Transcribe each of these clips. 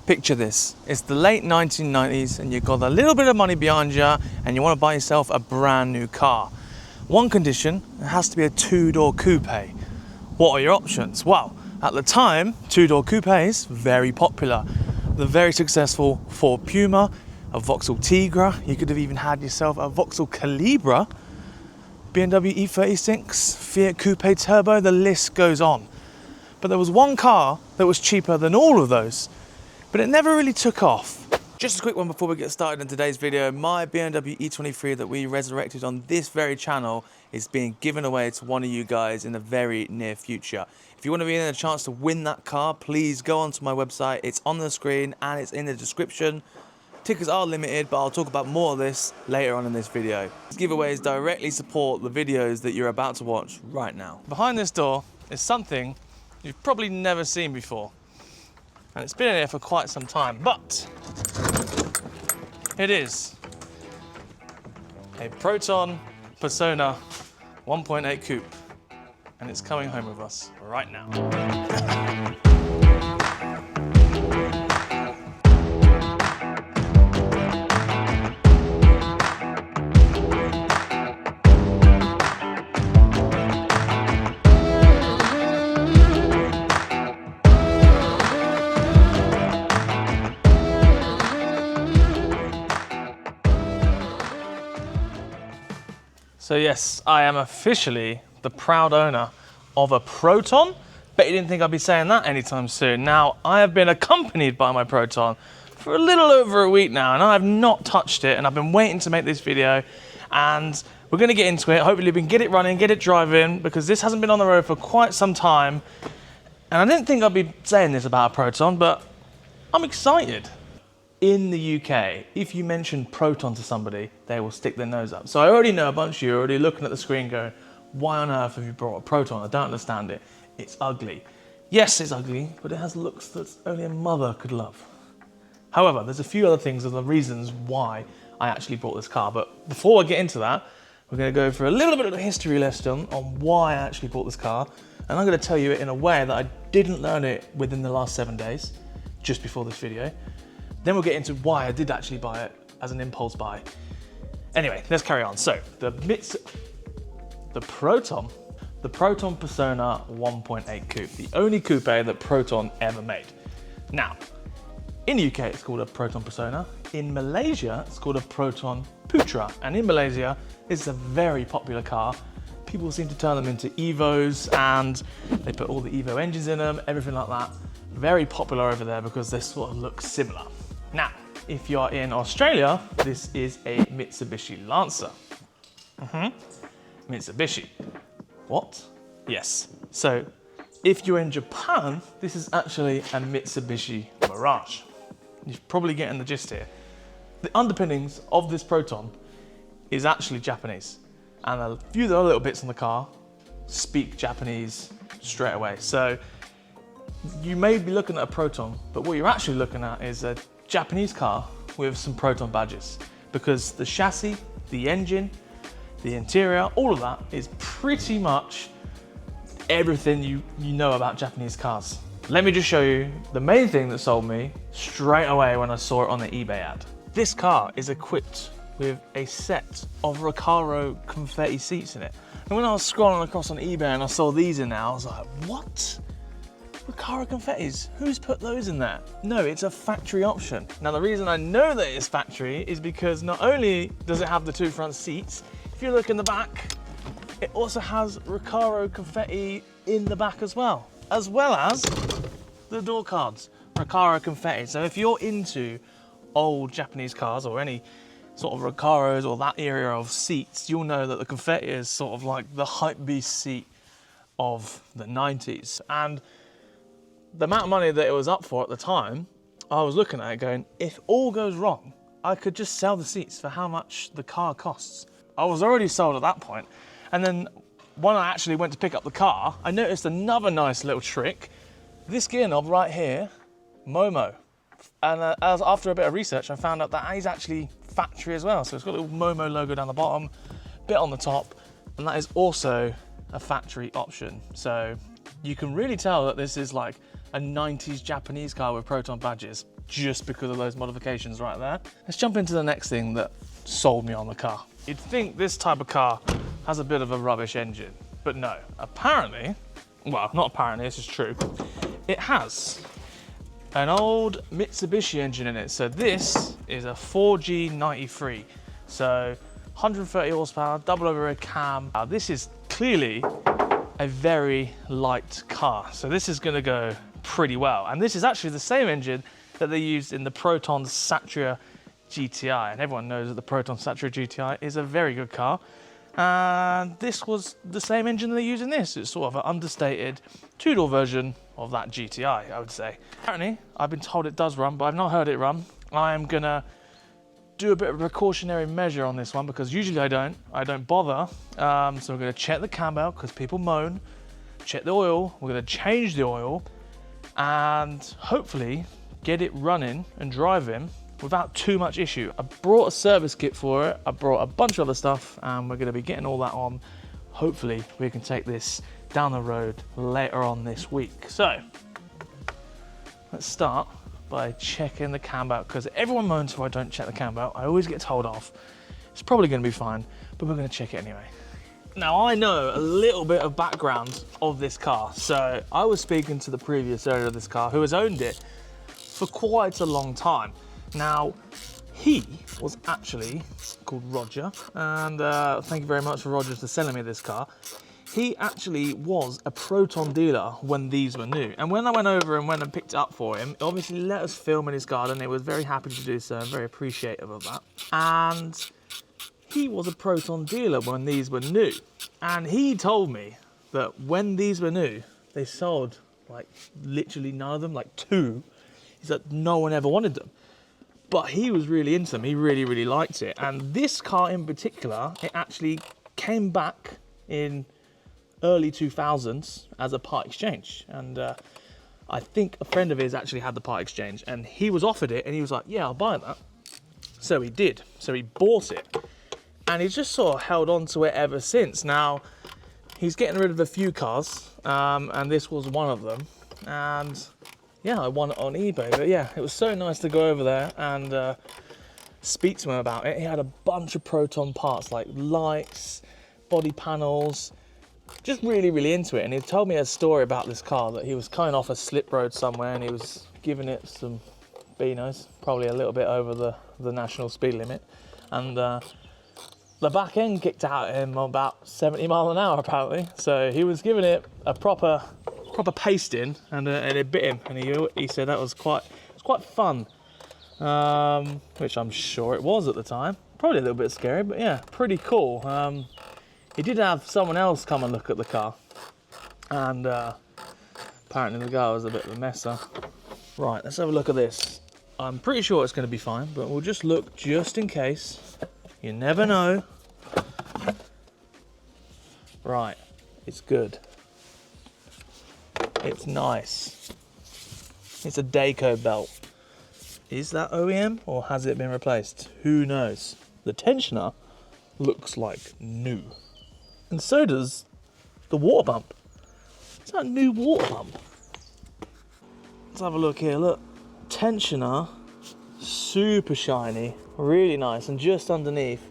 Picture this, it's the late 1990s and you've got a little bit of money behind you and you want to buy yourself a brand new car. One condition, it has to be a two-door coupe. What are your options? Well, at the time, two-door coupes, very popular. The very successful Ford Puma, a Vauxhall Tigra, you could have even had yourself a Vauxhall Calibra, BMW E36, Fiat Coupe Turbo, the list goes on. But there was one car that was cheaper than all of those, but it never really took off. Just a quick one before we get started in today's video. My BMW E23 that we resurrected on this very channel is being given away to one of you guys in the very near future. If you want to be in a chance to win that car, please go onto my website. It's on the screen and it's in the description. Tickets are limited, but I'll talk about more of this later on in this video. These giveaways directly support the videos that you're about to watch right now. Behind this door is something you've probably never seen before. And it's been in here for quite some time, but it is a Proton Persona 1.8 coupe, and it's coming home with us right now. So yes, I am officially the proud owner of a Proton. Bet you didn't think I'd be saying that anytime soon. Now, I have been accompanied by my Proton for a little over a week now, and I have not touched it, and I've been waiting to make this video, and we're gonna get into it. Hopefully we can get it running, get it driving, because this hasn't been on the road for quite some time. And I didn't think I'd be saying this about a Proton, but I'm excited. In the UK, if you mention Proton to somebody, they will stick their nose up. So I already know a bunch of you are already looking at the screen going, why on earth have you brought a Proton? I don't understand it. It's ugly. Yes, it's ugly, but it has looks that only a mother could love. However, there's a few other things and the reasons why I actually brought this car. But before I get into that, we're going to go for a little bit of a history lesson on why I actually bought this car. And I'm going to tell you it in a way that I didn't learn it within the last 7 days, just before this video. Then we'll get into why I did actually buy it as an impulse buy. Anyway, let's carry on. So the Proton Persona 1.8 coupe, the only coupe that Proton ever made. Now, in the UK, it's called a Proton Persona. In Malaysia, it's called a Proton Putra. And in Malaysia, it's a very popular car. People seem to turn them into Evos and they put all the Evo engines in them, everything like that. Very popular over there because they sort of look similar. Now, if you're in Australia, this is a Mitsubishi Lancer. Mitsubishi. What? Yes. So, if you're in Japan, this is actually a Mitsubishi Mirage. You're probably getting the gist here. The underpinnings of this Proton is actually Japanese. And a few of the other little bits on the car speak Japanese straight away. So, you may be looking at a Proton, but what you're actually looking at is a Japanese car with some Proton badges, because the chassis, the engine, the interior, all of that is pretty much everything you know about Japanese cars. Let me just show you the main thing that sold me straight away when I saw it on the eBay ad. This car is equipped with a set of Recaro confetti seats in it. And when I was scrolling across on eBay and I saw these in there, I was like, what? Recaro confettis, who's put those in there? No, it's a factory option. Now the reason I know that it's factory is because not only does it have the two front seats, if you look in the back, it also has Recaro confetti in the back as well as the door cards, Recaro confetti. So if you're into old Japanese cars or any sort of Recaros or that area of seats, you'll know that the confetti is sort of like the hype beast seat of the 90s. And the amount of money that it was up for at the time, I was looking at it going, if all goes wrong, I could just sell the seats for how much the car costs. I was already sold at that point. And then when I actually went to pick up the car, I noticed another nice little trick. This gear knob right here, Momo. And after a bit of research, I found out that is actually factory as well. So it's got a little Momo logo down the bottom, bit on the top, and that is also a factory option. So you can really tell that this is like a 90s Japanese car with Proton badges just because of those modifications right there. Let's jump into the next thing that sold me on the car. You'd think this type of car has a bit of a rubbish engine, but no. Apparently, well, not apparently, this is true, it has an old Mitsubishi engine in it. So this is a 4G93. So 130 horsepower, double overhead cam. Now, this is clearly a very light car. So this is gonna go pretty well. And this is actually the same engine that they used in the Proton Satria GTI. And everyone knows that the Proton Satria GTI is a very good car. And this was the same engine they use in this. It's sort of an understated two-door version of that GTI, I would say. Apparently, I've been told it does run, but I've not heard it run. I am gonna do a bit of a precautionary measure on this one because usually I don't bother. So we're gonna check the cam belt because people moan, check the oil, we're gonna change the oil and hopefully get it running and driving without too much issue. I brought a service kit for it, I brought a bunch of other stuff and we're gonna be getting all that on. Hopefully we can take this down the road later on this week. So let's start by checking the cam belt because everyone moans if I don't check the cam belt. I always get told off. It's probably gonna be fine, but we're gonna check it anyway. Now I know a little bit of background of this car. So I was speaking to the previous owner of this car who has owned it for quite a long time. Now, he was actually called Roger, and thank you very much for Roger for selling me this car. He actually was a Proton dealer when these were new. And when I went over and went and picked it up for him, obviously let us film in his garden. He was very happy to do so, and very appreciative of that. And he was a Proton dealer when these were new. And he told me that when these were new, they sold like literally none of them, like 2. He said no one ever wanted them. But he was really into them, he really, really liked it. And this car in particular, it actually came back in early 2000s as a part exchange. And I think a friend of his actually had the part exchange and he was offered it and he was like, yeah, I'll buy that. So he did, so he bought it. And he's just sort of held on to it ever since. Now, he's getting rid of a few cars and this was one of them. And yeah, I won it on eBay, but yeah, it was so nice to go over there and speak to him about it. He had a bunch of Proton parts like lights, body panels, just really, really into it. And he told me a story about this car that he was coming off a slip road somewhere and he was giving it some beanos, probably a little bit over the national speed limit. And the back end kicked out at him about 70 miles an hour apparently. So he was giving it a proper pasting and it bit him. And he said that was quite fun, which I'm sure it was at the time. Probably a little bit scary, but yeah, pretty cool. He did have someone else come and look at the car, and apparently the guy was a bit of a messer. Right, let's have a look at this. I'm pretty sure it's going to be fine, but we'll just look just in case. You never know. Right, it's good. It's nice. It's a Dayco belt. Is that OEM or has it been replaced? Who knows? The tensioner looks like new. And so does the water pump. It's that new water pump. Let's have a look here, look. Tensioner, super shiny, really nice. And just underneath,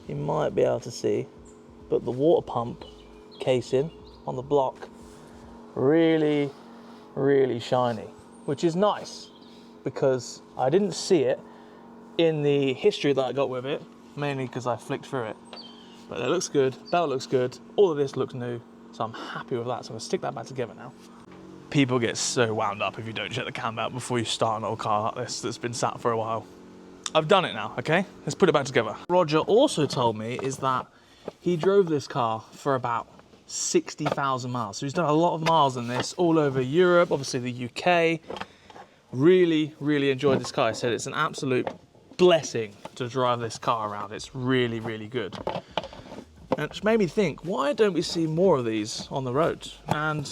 you might be able to see, but the water pump casing on the block, really, really shiny, which is nice because I didn't see it in the history that I got with it, mainly because I flicked through it. But it looks good, belt looks good, all of this looks new, so I'm happy with that. So I'm gonna stick that back together now. People get so wound up if you don't check the cam belt before you start an old car like this that's been sat for a while. I've done it now, okay? Let's put it back together. Roger also told me is that he drove this car for about 60,000 miles. So he's done a lot of miles in this, all over Europe, obviously the UK. Really, really enjoyed this car. He said it's an absolute blessing to drive this car around. It's really, really good. And it made me think, why don't we see more of these on the road? And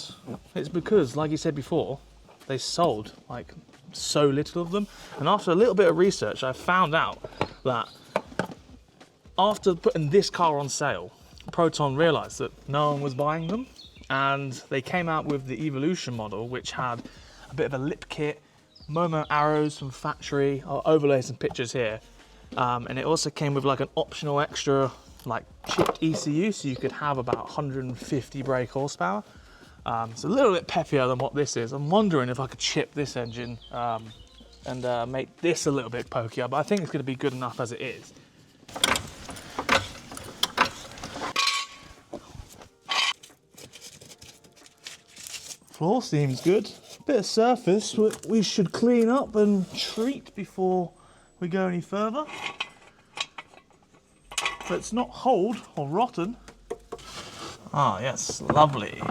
it's because, like you said before, they sold like so little of them. And after a little bit of research, I found out that after putting this car on sale, Proton realized that no one was buying them. And they came out with the Evolution model, which had a bit of a lip kit, Momo arrows from factory. I'll overlay some pictures here. And it also came with like an optional extra like chipped ECU, so you could have about 150 brake horsepower. It's a little bit peppier than what this is. I'm wondering if I could chip this engine and make this a little bit pokier, but I think it's going to be good enough as it is. Floor seems good. Bit of surface we should clean up and treat before we go any further. But it's not old or rotten. Ah, yes, lovely.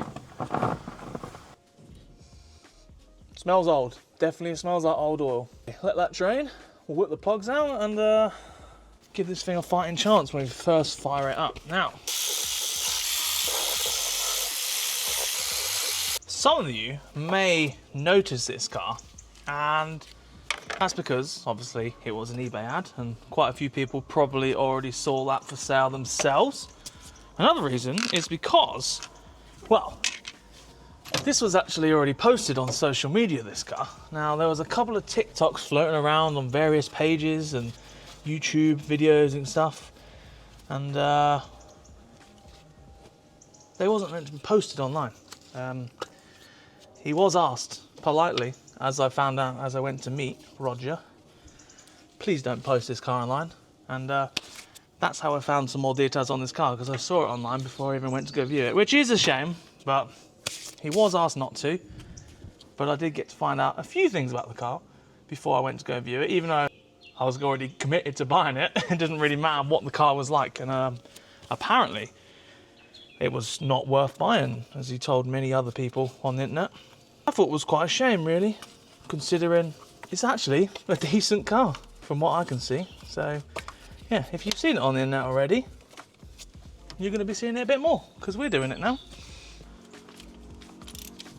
Smells old. Definitely smells like old oil. Let that drain. We'll whip the plugs out and give this thing a fighting chance when we first fire it up. Now, some of you may notice this car, and that's because obviously it was an eBay ad and quite a few people probably already saw that for sale themselves. Another reason is because, well, this was actually already posted on social media, this car. Now, there was a couple of TikToks floating around on various pages and YouTube videos and stuff, and they wasn't meant to be posted online. He was asked politely, as I found out as I went to meet Roger, please don't post this car online. And that's how I found some more details on this car, because I saw it online before I even went to go view it, which is a shame, but he was asked not to. But I did get to find out a few things about the car before I went to go view it, even though I was already committed to buying it. It didn't really matter what the car was like, and apparently it was not worth buying, as he told many other people on the internet. I thought it was quite a shame, really, considering it's actually a decent car from what I can see. So yeah, if you've seen it on the internet already, you're going to be seeing it a bit more, because we're doing it now.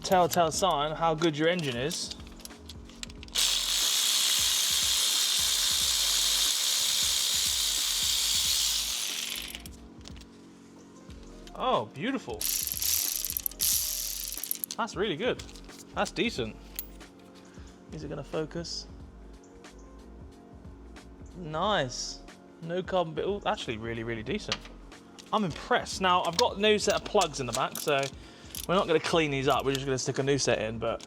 Telltale sign of how good your engine is. Oh, beautiful. That's really good. That's decent. Is it going to focus? Nice. No carbon bit. Oh, actually really, really decent. I'm impressed. Now, I've got a new set of plugs in the back, so we're not going to clean these up. We're just going to stick a new set in, but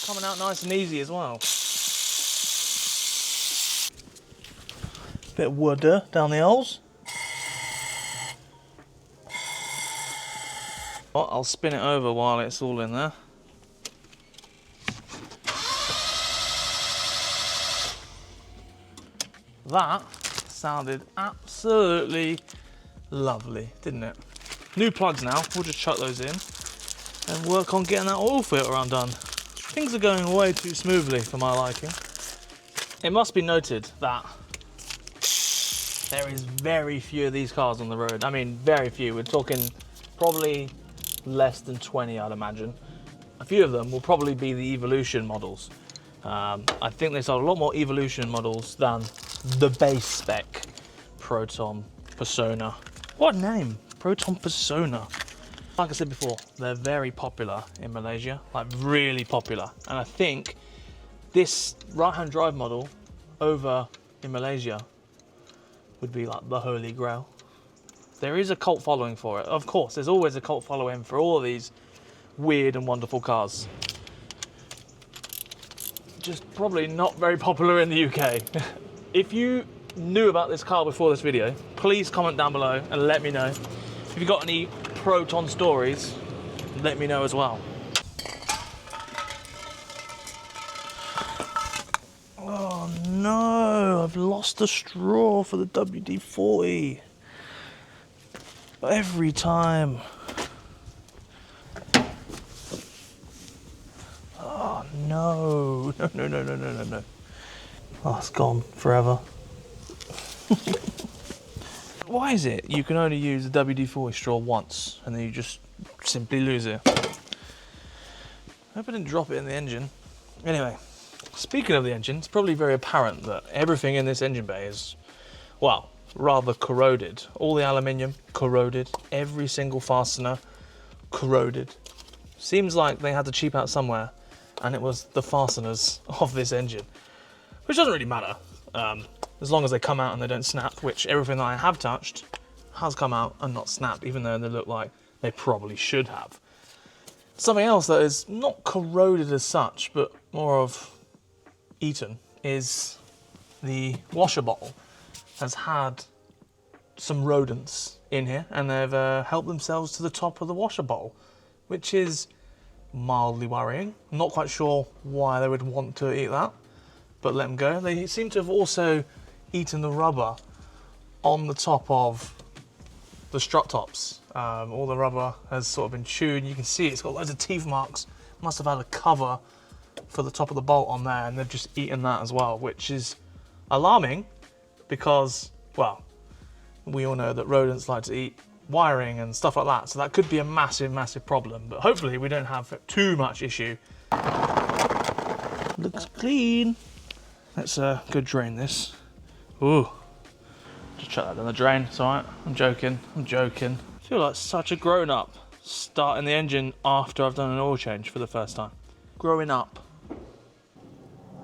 coming out nice and easy as well. Bit of wood down the holes. Oh, I'll spin it over while it's all in there. That sounded absolutely lovely, didn't it? New plugs now, we'll just chuck those in and work on getting that oil filter undone. Things are going way too smoothly for my liking. It must be noted that there is very few of these cars on the road. I mean, very few. We're talking probably less than 20, I'd imagine. A few of them will probably be the Evolution models. I think they sold a lot more Evolution models than the base spec Proton Persona. What name? Proton Persona. Like I said before, they're very popular in Malaysia, like really popular. And I think this right-hand drive model over in Malaysia would be like the holy grail. There is a cult following for it. Of course, there's always a cult following for all of these weird and wonderful cars. Just probably not very popular in the UK. If you knew about this car before this video, please comment down below and let me know. If you've got any Proton stories, let me know as well. Oh no, I've lost the straw for the WD-40. Every time. Oh no. No. Oh, it's gone forever. Why is it you can only use the WD-40 straw once and then you just simply lose it? I hope I didn't drop it in the engine. Anyway, speaking of the engine, it's probably very apparent that everything in this engine bay is, well, rather corroded. All the aluminium corroded, every single fastener corroded. Seems like they had to cheap out somewhere, and it was the fasteners of this engine, which doesn't really matter, as long as they come out and they don't snap, which everything that I have touched has come out and not snapped, even though they look like they probably should have. Something else that is not corroded as such, but more of eaten, is the washer bottle has had some rodents in here, and they've helped themselves to the top of the washer bowl, which is mildly worrying. I'm not quite sure why they would want to eat that, but let them go. They seem to have also eaten the rubber on the top of the strut tops. All the rubber has sort of been chewed. You can see it's got loads of teeth marks. Must have had a cover for the top of the bolt on there, and they've just eaten that as well, which is alarming because, well, we all know that rodents like to eat wiring and stuff like that, so that could be a massive, massive problem, but hopefully we don't have too much issue. Looks clean. Let's go drain this. Ooh, just chuck that down the drain. It's alright. I'm joking. I feel like such a grown-up starting the engine after I've done an oil change for the first time. Growing up.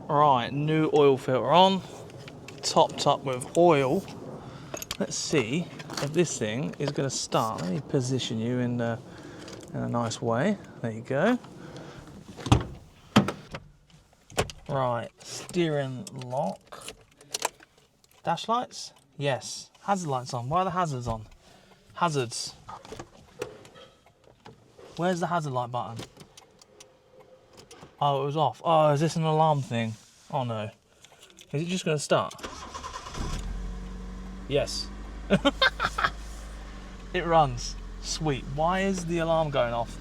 Alright, new oil filter on, topped up with oil. Let's see if this thing is going to start. Let me position you in a nice way. There you go. Right, steering lock. Dash lights? Yes. Hazard lights on. Why are the hazards on? Hazards. Where's the hazard light button? Oh, it was off. Oh, is this an alarm thing? Oh no. Is it just going to start? Yes. It runs. Sweet. Why is the alarm going off?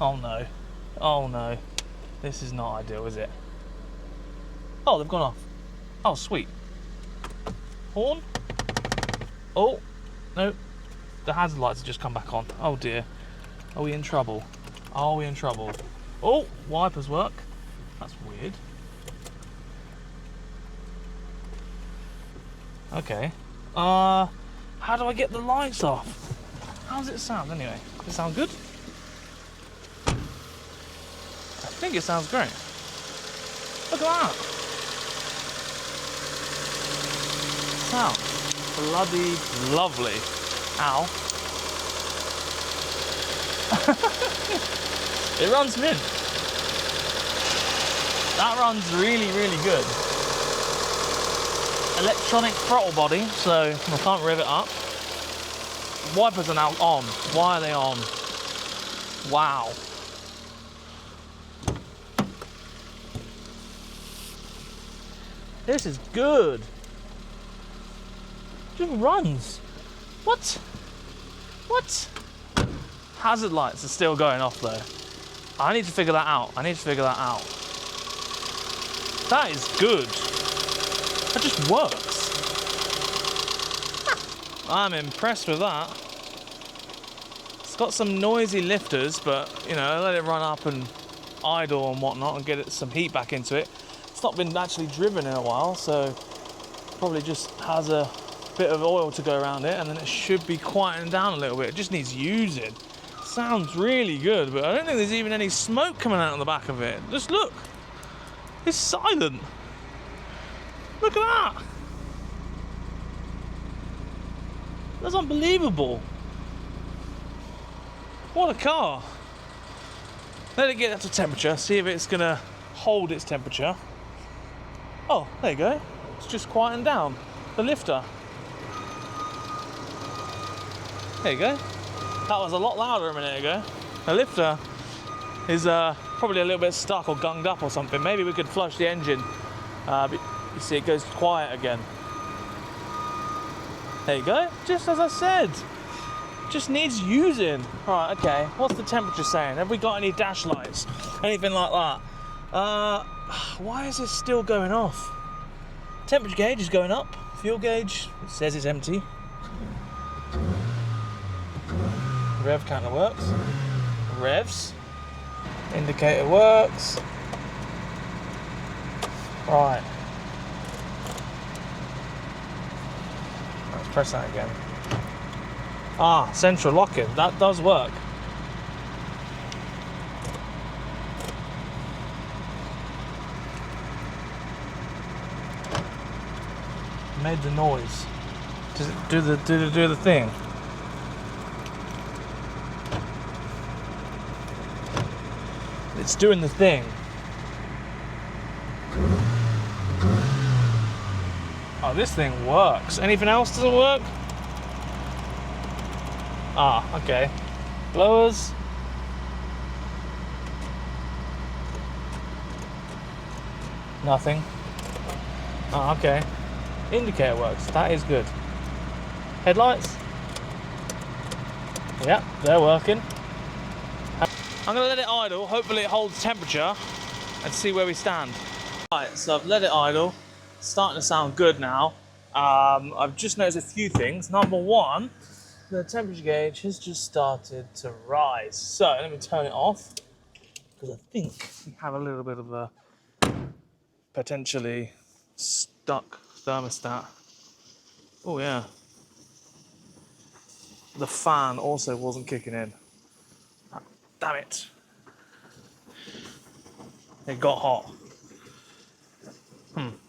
Oh no. Oh no. This is not ideal, is it? Oh, they've gone off. Oh, sweet. Horn? Oh, no. The hazard lights have just come back on. Oh dear. Are we in trouble? Are we in trouble? Oh, wipers work. That's weird. Okay. How do I get the lights off? How does it sound anyway? Does it sound good? I think it sounds great. Look at that. Sounds bloody lovely. Ow. It runs mint. That runs really, really good. Electronic throttle body, so I can't rev it up. Wipers are now on. Why are they on? Wow. This is good. Just runs. What? What? Hazard lights are still going off though. I need to figure that out. That is good. That just works. I'm impressed with that. It's got some noisy lifters, but you know, let it run up and idle and whatnot and get it some heat back into it. It's not been actually driven in a while, so probably just has a bit of oil to go around it, and then it should be quieting down a little bit. It just needs using. Sounds really good, but I don't think there's even any smoke coming out on the back of it. Just look. It's silent. Look at that. That's unbelievable. What a car. Let it get up to temperature, see if it's gonna hold its temperature. Oh, there you go. It's just quieting down. The lifter. There you go. That was a lot louder a minute ago. The lifter is probably a little bit stuck or gunged up or something. Maybe we could flush the engine. But you see it goes quiet again. There you go. Just as I said. Just needs using. Right, okay. What's the temperature saying? Have we got any dash lights? Anything like that? Why is this still going off? Temperature gauge is going up. Fuel gauge, it says it's empty. Rev counter works. Revs. Indicator works. Right. Let's press that again. Ah, central locking. That does work. made the noise. Does it do the thing? It's doing the thing. Oh, this thing works. Anything else doesn't work? Ah, okay. Blowers. Nothing. Ah, okay. Indicator works. That is good. Headlights. Yep, they're working. I'm gonna let it idle. Hopefully it holds temperature and see where we stand. Right, so I've let it idle. It's starting to sound good now. I've just noticed a few things. Number one, the temperature gauge has just started to rise. So let me turn it off because I think we have a little bit of a potentially stuck thermostat. Oh yeah. The fan also wasn't kicking in. Damn it. It got hot.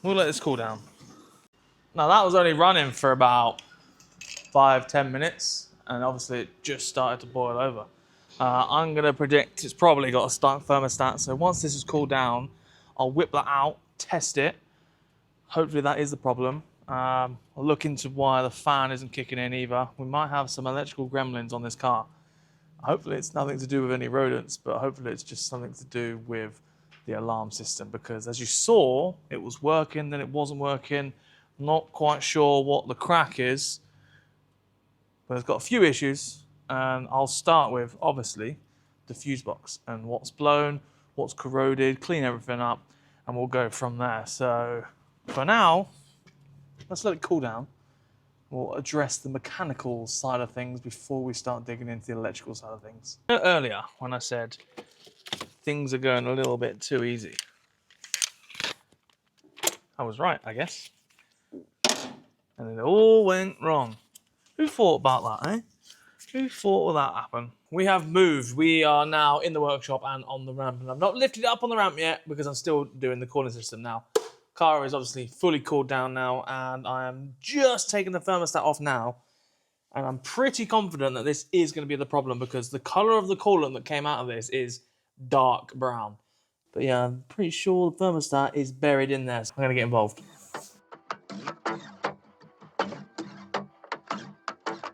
We'll let this cool down. Now that was only running for about 5-10 minutes, and obviously it just started to boil over. I'm gonna predict it's probably got a stuck thermostat, so once this has cooled down, I'll whip that out, test it. Hopefully that is the problem. I'll look into why the fan isn't kicking in either. We might have some electrical gremlins on this car. Hopefully it's nothing to do with any rodents, but hopefully it's just something to do with the alarm system, because as you saw, it was working, then it wasn't working. Not quite sure what the crack is, but it's got a few issues, and I'll start with, obviously, the fuse box and what's blown, what's corroded, clean everything up, and we'll go from there. So for now, let's let it cool down. We'll address the mechanical side of things before we start digging into the electrical side of things. Earlier, when I said things are going a little bit too easy, I was right, I guess. And it all went wrong. Who thought about that, eh? Who thought would that happen? We have moved. We are now in the workshop and on the ramp. And I've not lifted it up on the ramp yet because I'm still doing the cooling system now. Car is obviously fully cooled down now, and I am just taking the thermostat off now. And I'm pretty confident that this is going to be the problem because the color of the coolant that came out of this is dark brown. But yeah, I'm pretty sure the thermostat is buried in there, so I'm going to get involved.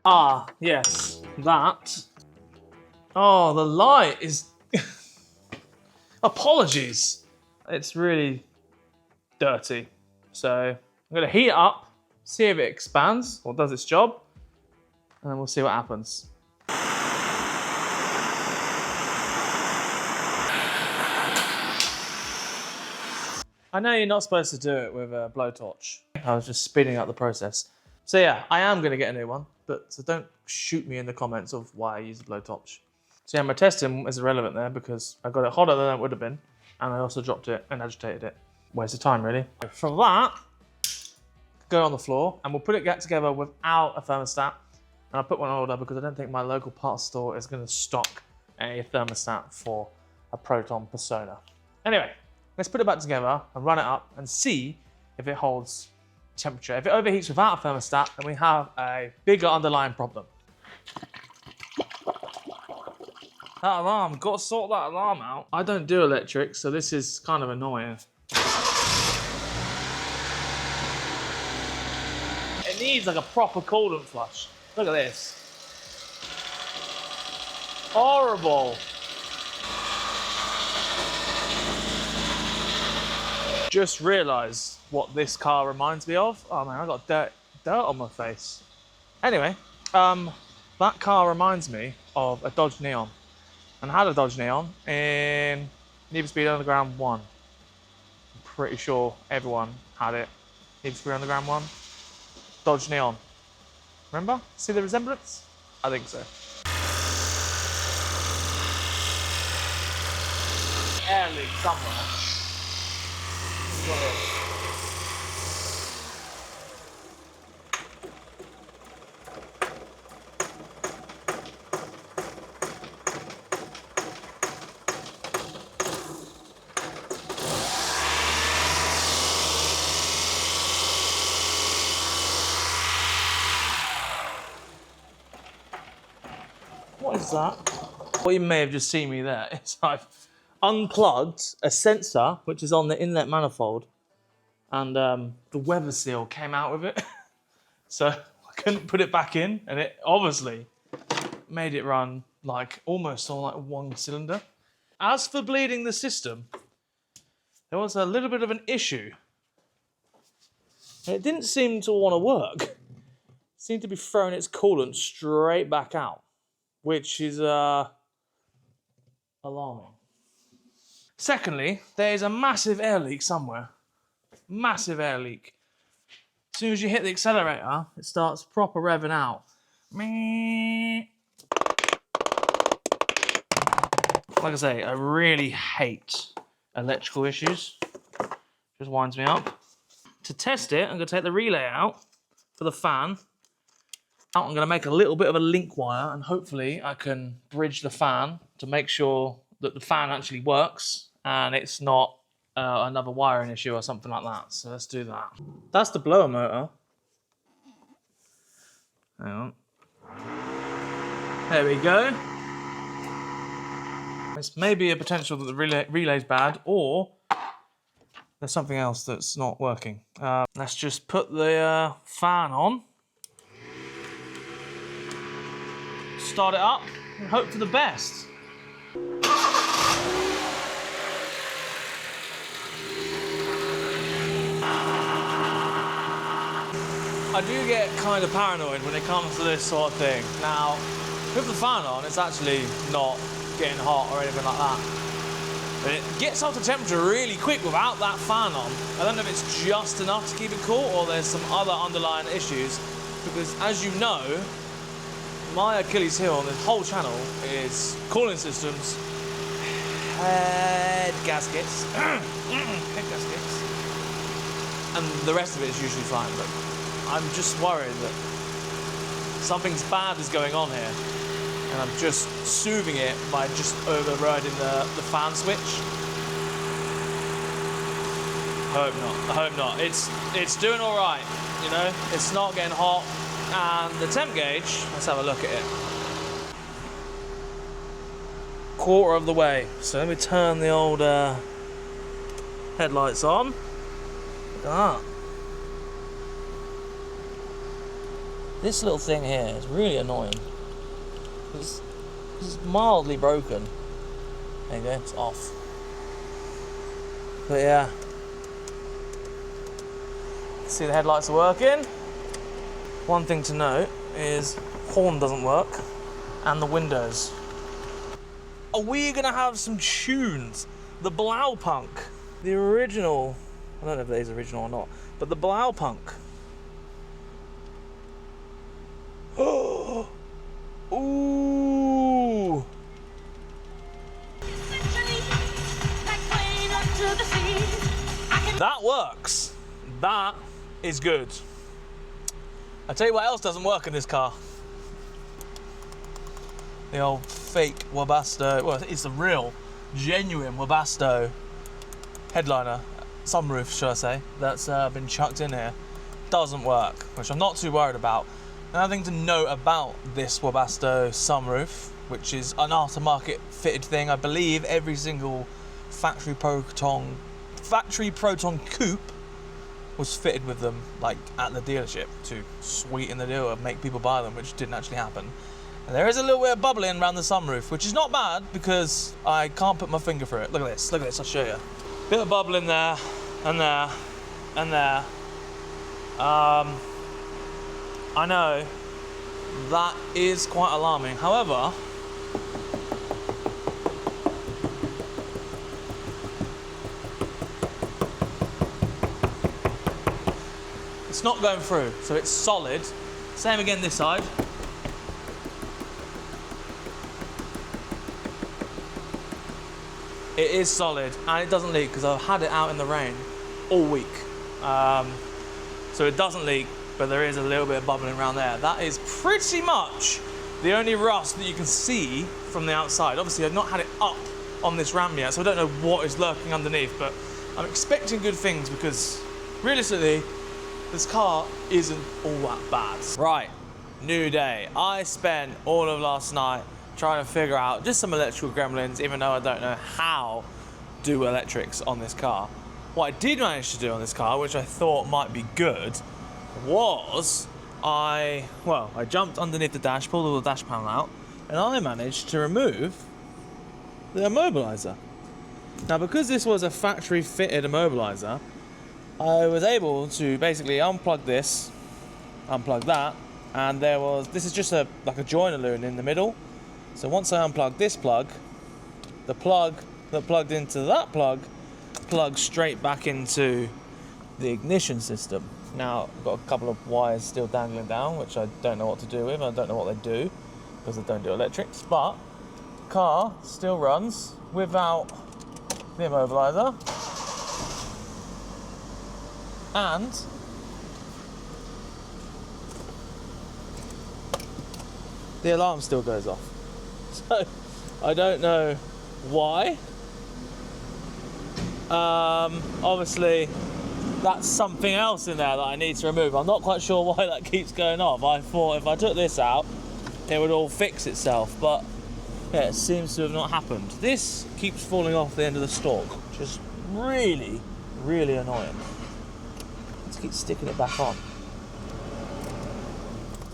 Ah, yes, that. Oh, the light is... Apologies. It's really dirty. So I'm going to heat it up, see if it expands or does its job, and then we'll see what happens. I know you're not supposed to do it with a blowtorch. I was just speeding up the process. So yeah, I am going to get a new one, but so don't shoot me in the comments of why I use a blowtorch. So yeah, my testing is irrelevant there because I got it hotter than it would have been, and I also dropped it and agitated it. Waste of time, really. From that, go on the floor, and we'll put it back together without a thermostat. And I'll put one in order because I don't think my local parts store is going to stock a thermostat for a Proton Persona. Anyway, let's put it back together and run it up and see if it holds temperature. If it overheats without a thermostat, then we have a bigger underlying problem. That alarm, got to sort that alarm out. I don't do electric, so this is kind of annoying. It needs like a proper coolant flush. Look at this. Horrible. Just realised what this car reminds me of. Oh man, I got dirt on my face. Anyway, that car reminds me of a Dodge Neon. And I had a Dodge Neon in Need for Speed Underground 1. I'm pretty sure everyone had it. Need for Speed Underground 1. Dodge Neon. Remember? See the resemblance? I think so. Air leak somewhere. does that. What you may have just seen me there is I've unplugged a sensor, which is on the inlet manifold, and the weather seal came out with it. So I couldn't put it back in, and it obviously made it run like almost on like one cylinder. As for bleeding the system, there was a little bit of an issue. It didn't seem to want to work. It seemed to be throwing its coolant straight back out, which is alarming. Secondly, there's a massive air leak somewhere. Massive air leak. As soon as you hit the accelerator, it starts proper revving out. Like I say, I really hate electrical issues. Just winds me up. To test it, I'm going to take the relay out for the fan. I'm going to make a little bit of a link wire, and hopefully I can bridge the fan to make sure that the fan actually works and it's not another wiring issue or something like that. So let's do that. That's the blower motor. Hang on. There we go. It's maybe a potential that the relay's bad, or there's something else that's not working. Let's just put the fan on. Start it up and hope for the best. I do get kind of paranoid when it comes to this sort of thing. Now, with the fan on, it's actually not getting hot or anything like that. But it gets up to temperature really quick without that fan on. I don't know if it's just enough to keep it cool or there's some other underlying issues, because as you know, my Achilles heel on this whole channel is cooling systems, head gaskets, and the rest of it is usually fine, but I'm just worried that something's bad is going on here, and I'm just soothing it by just overriding the fan switch. I hope not. I hope not. It's doing all right, you know. It's not getting hot, and the temp gauge. Let's have a look at it. Quarter of the way. So let me turn the old headlights on. Look at that. This little thing here is really annoying. It's mildly broken. There you go, it's off. But yeah. See, the headlights are working. One thing to note is horn doesn't work, and the windows. Are we gonna have some tunes? The Blaupunk, the original, I don't know if that is original or not, but the Blaupunk. Oh, ooh. That works. That is good. I'll tell you what else doesn't work in this car. The old fake Webasto, well, it's the real, genuine Webasto headliner, sunroof, should I say, that's been chucked in here. Doesn't work, which I'm not too worried about. Another thing to note about this Webasto sunroof, which is an aftermarket fitted thing, I believe every single factory Proton coupe was fitted with them, like at the dealership, to sweeten the deal and make people buy them, which didn't actually happen. And there is a little bit of bubbling around the sunroof, which is not bad because I can't put my finger through it. Look at this, I'll show you. Bit of bubbling there, and there, and there. I know that is quite alarming. However, it's not going through, so it's solid. Same again this side. It is solid, and it doesn't leak because I've had it out in the rain all week. So it doesn't leak, but there is a little bit of bubbling around there. That is pretty much the only rust that you can see from the outside. Obviously, I've not had it up on this ram yet, so I don't know what is lurking underneath, but I'm expecting good things because realistically, this car isn't all that bad. Right, new day. I spent all of last night trying to figure out just some electrical gremlins, even though I don't know how to do electrics on this car. What I did manage to do on this car, which I thought might be good, was I jumped underneath the dash, pulled all the dash panel out, and I managed to remove the immobilizer. Now, because this was a factory fitted immobilizer, I was able to basically unplug this, unplug that, and this is just like a joiner loon in the middle. So once I unplug this plug, the plug that plugged into that plug plugs straight back into the ignition system. Now, I've got a couple of wires still dangling down, which I don't know what to do with. I don't know what they do, because they don't do electrics, but the car still runs without the immobilizer. And the alarm still goes off. So I don't know why. Obviously that's something else in there that I need to remove. I'm not quite sure why that keeps going off. I thought if I took this out it would all fix itself, but yeah, it seems to have not happened. This keeps falling off the end of the stalk, which is really, really annoying. Let's keep sticking it back on.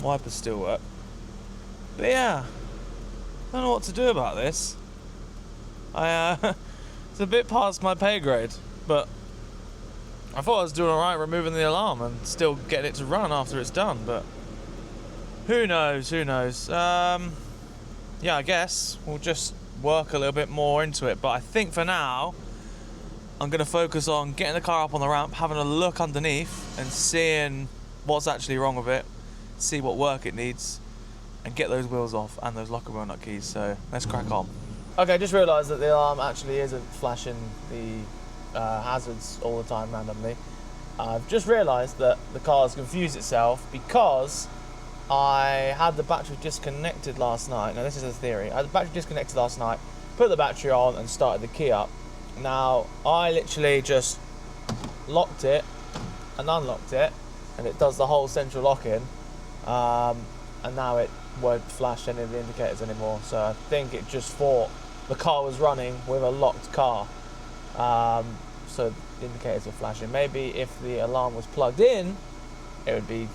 Wipers still work. But yeah, I don't know what to do about this. It's a bit past my pay grade, but I thought I was doing alright removing the alarm and still getting it to run after it's done, but who knows. Yeah, I guess we'll just work a little bit more into it, but I think for now I'm going to focus on getting the car up on the ramp, having a look underneath and seeing what's actually wrong with it, see what work it needs, and get those wheels off and those locker wheel nut keys. So let's crack on. Okay, I just realised that the alarm actually isn't flashing the hazards all the time randomly. I've just realised that the car's confused itself because I had the battery disconnected last night. Now, this is a theory. I had the battery disconnected last night, put the battery on and started the key up. Now, I literally just locked it and unlocked it, and it does the whole central lock-in, and now it won't flash any of the indicators anymore. So I think it just thought the car was running with a locked car, so the indicators were flashing. Maybe if the alarm was plugged in, it would be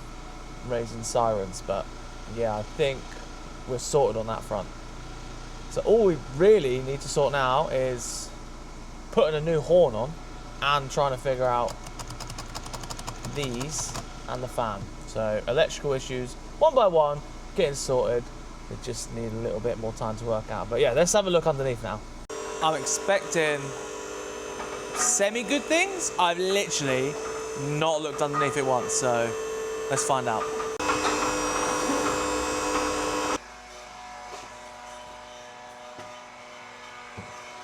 raising sirens, but yeah, I think we're sorted on that front. So all we really need to sort now is putting a new horn on and trying to figure out these and the fan. So electrical issues, one by one, getting sorted. They just need a little bit more time to work out. But yeah, let's have a look underneath now. I'm expecting semi-good things. I've literally not looked underneath it once, so let's find out.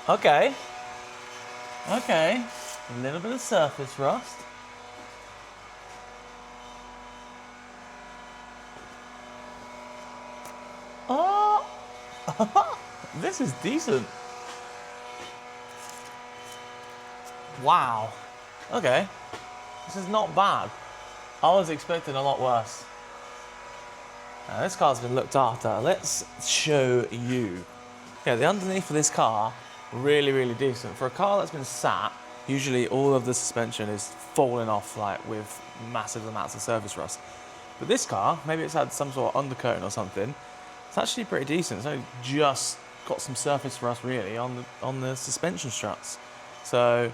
Okay, a little bit of surface rust. Oh, this is decent. Wow. Okay, this is not bad. I was expecting a lot worse. Now, this car's been looked after. Let's show you. Yeah, the underneath of this car, really, really decent. For a car that's been sat, usually all of the suspension is falling off like with massive amounts of surface rust. But this car, maybe it's had some sort of undercoating or something. It's actually pretty decent. It's only just got some surface rust really on the suspension struts. So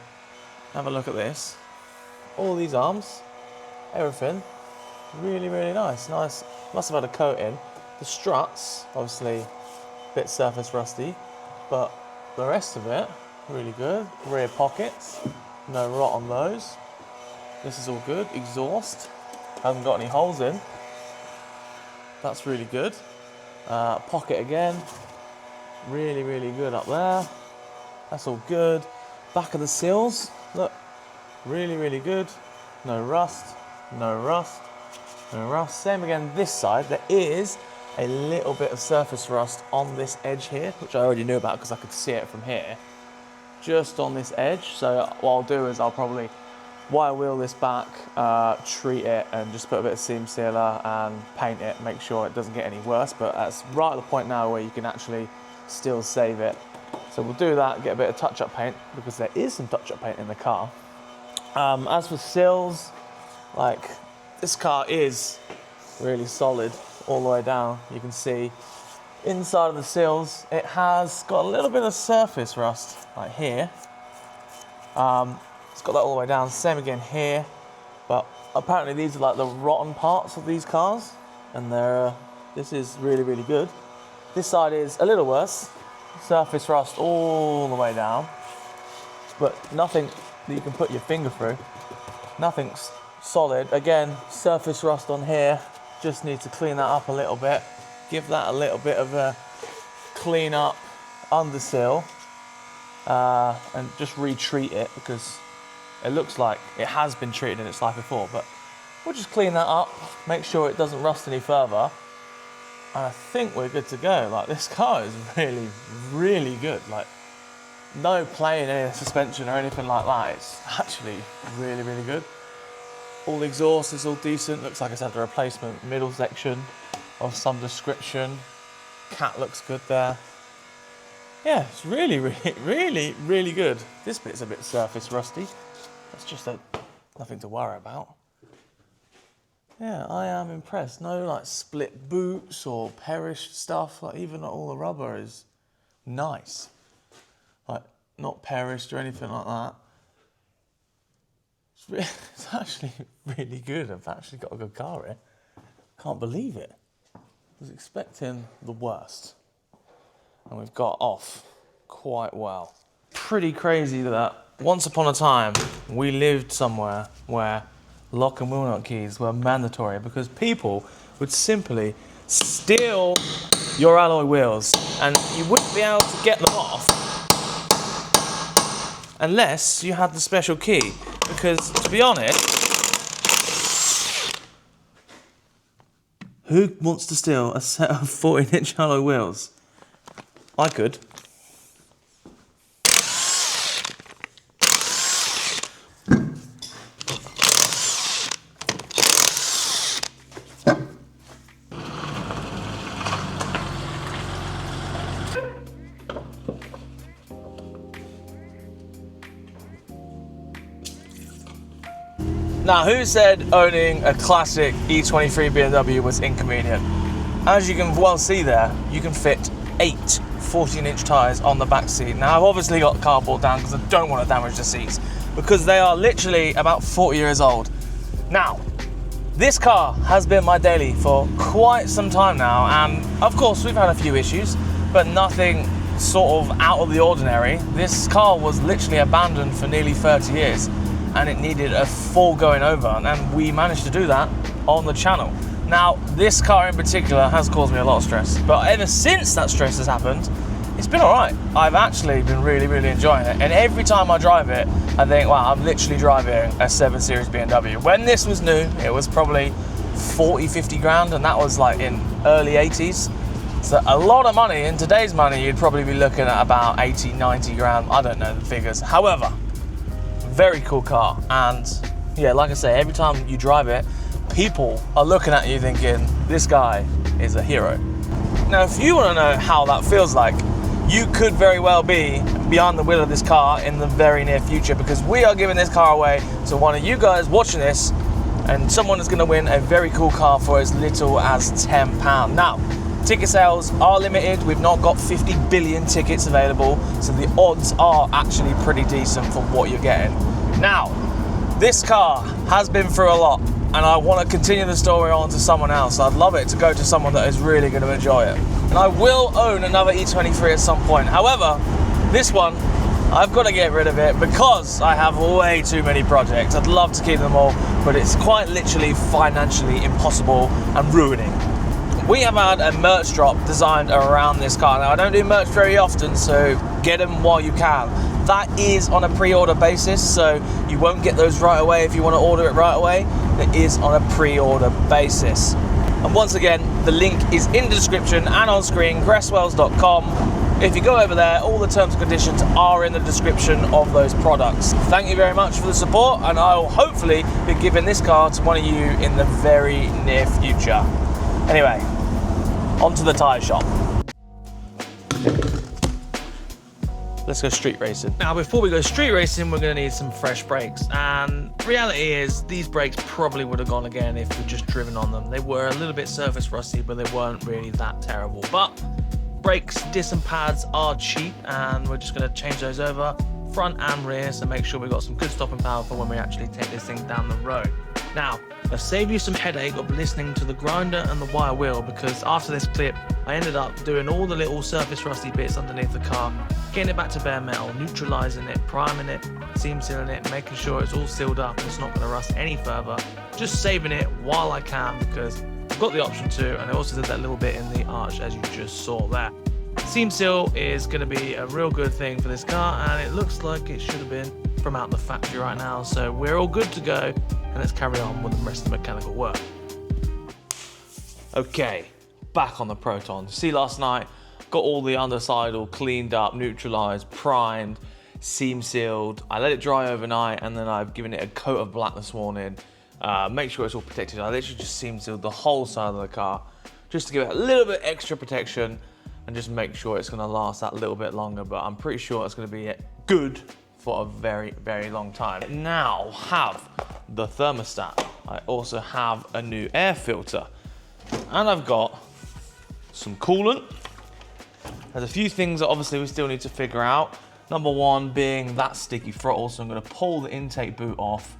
have a look at this. All these arms, everything, really, really nice. Nice. Must have had a coating. The struts, obviously, a bit surface rusty, but the rest of it, really good. Rear pockets, no rot on those. This is all good. Exhaust, hasn't got any holes in. That's really good. Pocket again, really, really good up there. That's all good. Back of the seals, look, really, really good. No rust, no rust, no rust. Same again this side. There is a little bit of surface rust on this edge here, which I already knew about because I could see it from here. Just on this edge. So what I'll do is I'll probably wire wheel this back, treat it, and just put a bit of seam sealer and paint it, make sure it doesn't get any worse. But that's right at the point now where you can actually still save it. So we'll do that, get a bit of touch-up paint, because there is some touch-up paint in the car. As for sills, like, this car is really solid all the way down. You can see inside of the sills, it has got a little bit of surface rust, like here. It's got that all the way down, same again here. But apparently these are like the rotten parts of these cars, and this is really, really good. This side is a little worse, surface rust all the way down, but nothing that you can put your finger through. Nothing's solid. Again, surface rust on here, just need to clean that up a little bit. Give that a little bit of a clean up undersill, and just retreat it, because it looks like it has been treated in its life before. But we'll just clean that up, make sure it doesn't rust any further, and I think we're good to go. Like, this car is really, really good. Like, no play in any suspension or anything like that. It's actually really, really good. All the exhaust is all decent. Looks like it's had a replacement middle section of some description. Cat looks good there. Yeah, it's really, really, really, really good. This bit's a bit surface rusty. That's just nothing to worry about. Yeah, I am impressed. No like split boots or perished stuff. Like, even all the rubber is nice. Like, not perished or anything like that. It's actually really good. I've actually got a good car here. Can't believe it. I was expecting the worst. And we've got off quite well. Pretty crazy that once upon a time we lived somewhere where lock and wheel nut keys were mandatory, because people would simply steal your alloy wheels and you wouldn't be able to get them off unless you had the special key. Because, to be honest, who wants to steal a set of 14-inch alloy wheels? I could. Now, who said owning a classic E23 BMW was inconvenient? As you can well see there, you can fit 8 14-inch tyres on the back seat. Now, I've obviously got cardboard down because I don't want to damage the seats, because they are literally about 40 years old. Now, this car has been my daily for quite some time now, and of course we've had a few issues, but nothing sort of out of the ordinary. This car was literally abandoned for nearly 30 years. And it needed a full going over, and we managed to do that on the channel. Now, this car in particular has caused me a lot of stress, but ever since that stress has happened, it's been all right. I've actually been really, really enjoying it, and every time I drive it, I think, wow, I'm literally driving a 7 Series BMW. When this was new, it was probably 40, 50 grand, and that was like in early 80s. So a lot of money. In today's money, you'd probably be looking at about 80, 90 grand. I don't know the figures. However, very cool car, and yeah, like I say, every time you drive it, people are looking at you thinking, this guy is a hero. Now, if you want to know how that feels like, you could very well be behind the wheel of this car in the very near future, because we are giving this car away to one of you guys watching this, and someone is going to win a very cool car for as little as £10. Now, ticket sales are limited. We've not got 50 billion tickets available, so the odds are actually pretty decent for what you're getting. Now, this car has been through a lot, and I want to continue the story on to someone else. I'd love it to go to someone that is really going to enjoy it. And I will own another E23 at some point. However, this one, I've got to get rid of it because I have way too many projects. I'd love to keep them all, but it's quite literally financially impossible and ruining. We have had a merch drop designed around this car. Now, I don't do merch very often, so get them while you can. That is on a pre-order basis, so you won't get those right away if you want to order it right away. It is on a pre-order basis. And once again, the link is in the description and on screen, gresswells.com. If you go over there, all the terms and conditions are in the description of those products. Thank you very much for the support, and I'll hopefully be giving this car to one of you in the very near future. Anyway, on to the tyre shop. Let's go street racing. Now, before we go street racing, we're gonna need some fresh brakes. And reality is, these brakes probably would have gone again if we'd just driven on them. They were a little bit surface rusty, but they weren't really that terrible. But brakes, disc and pads are cheap, and we're just gonna change those over, front and rear, so make sure we've got some good stopping power for when we actually take this thing down the road. Now, I'll save you some headache of listening to the grinder and the wire wheel, because after this clip, I ended up doing all the little surface rusty bits underneath the car, getting it back to bare metal, neutralising it, priming it, seam sealing it, making sure it's all sealed up and it's not going to rust any further. Just saving it while I can, because I've got the option to, and I also did that little bit in the arch as you just saw there. Seam seal is going to be a real good thing for this car, and it looks like it should have been from out the factory right now, so we're all good to go, and let's carry on with the rest of the mechanical work. Okay, back on the Proton. See, last night got all the underside all cleaned up, neutralized, primed, seam sealed. I let it dry overnight, and then I've given it a coat of black this morning. Make sure it's all protected. I literally just seam sealed the whole side of the car just to give it a little bit extra protection and just make sure it's going to last that little bit longer, but I'm pretty sure it's going to be good for a very, very long time. I now have the thermostat. I also have a new air filter, and I've got some coolant. There's a few things that obviously we still need to figure out. Number one being that sticky throttle, so I'm going to pull the intake boot off.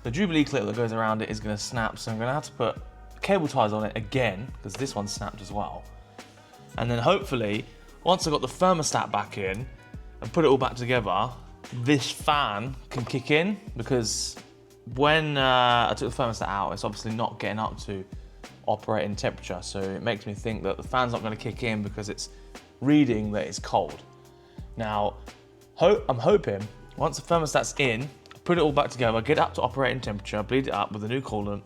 The Jubilee clip that goes around it is going to snap, so I'm going to have to put cable ties on it again, because this one snapped as well. And then hopefully, once I've got the thermostat back in and put it all back together, this fan can kick in, because when I took the thermostat out, it's obviously not getting up to operating temperature. So it makes me think that the fan's not going to kick in because it's reading that it's cold. Now, I'm hoping once the thermostat's in, put it all back together, get it up to operating temperature, bleed it up with a new coolant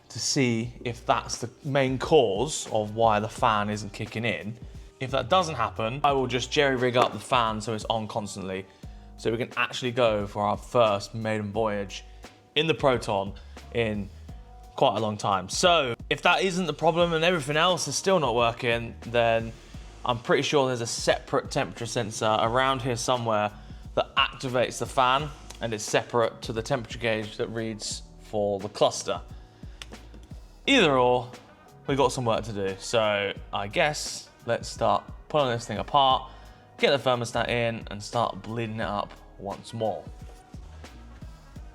to see if that's the main cause of why the fan isn't kicking in. If that doesn't happen, I will just jerry rig up the fan so it's on constantly, so we can actually go for our first maiden voyage in the Proton in quite a long time. So if that isn't the problem and everything else is still not working, then I'm pretty sure there's a separate temperature sensor around here somewhere that activates the fan, and it's separate to the temperature gauge that reads for the cluster. Either or, we've got some work to do. So I guess let's start pulling this thing apart, get the thermostat in, and start bleeding it up once more.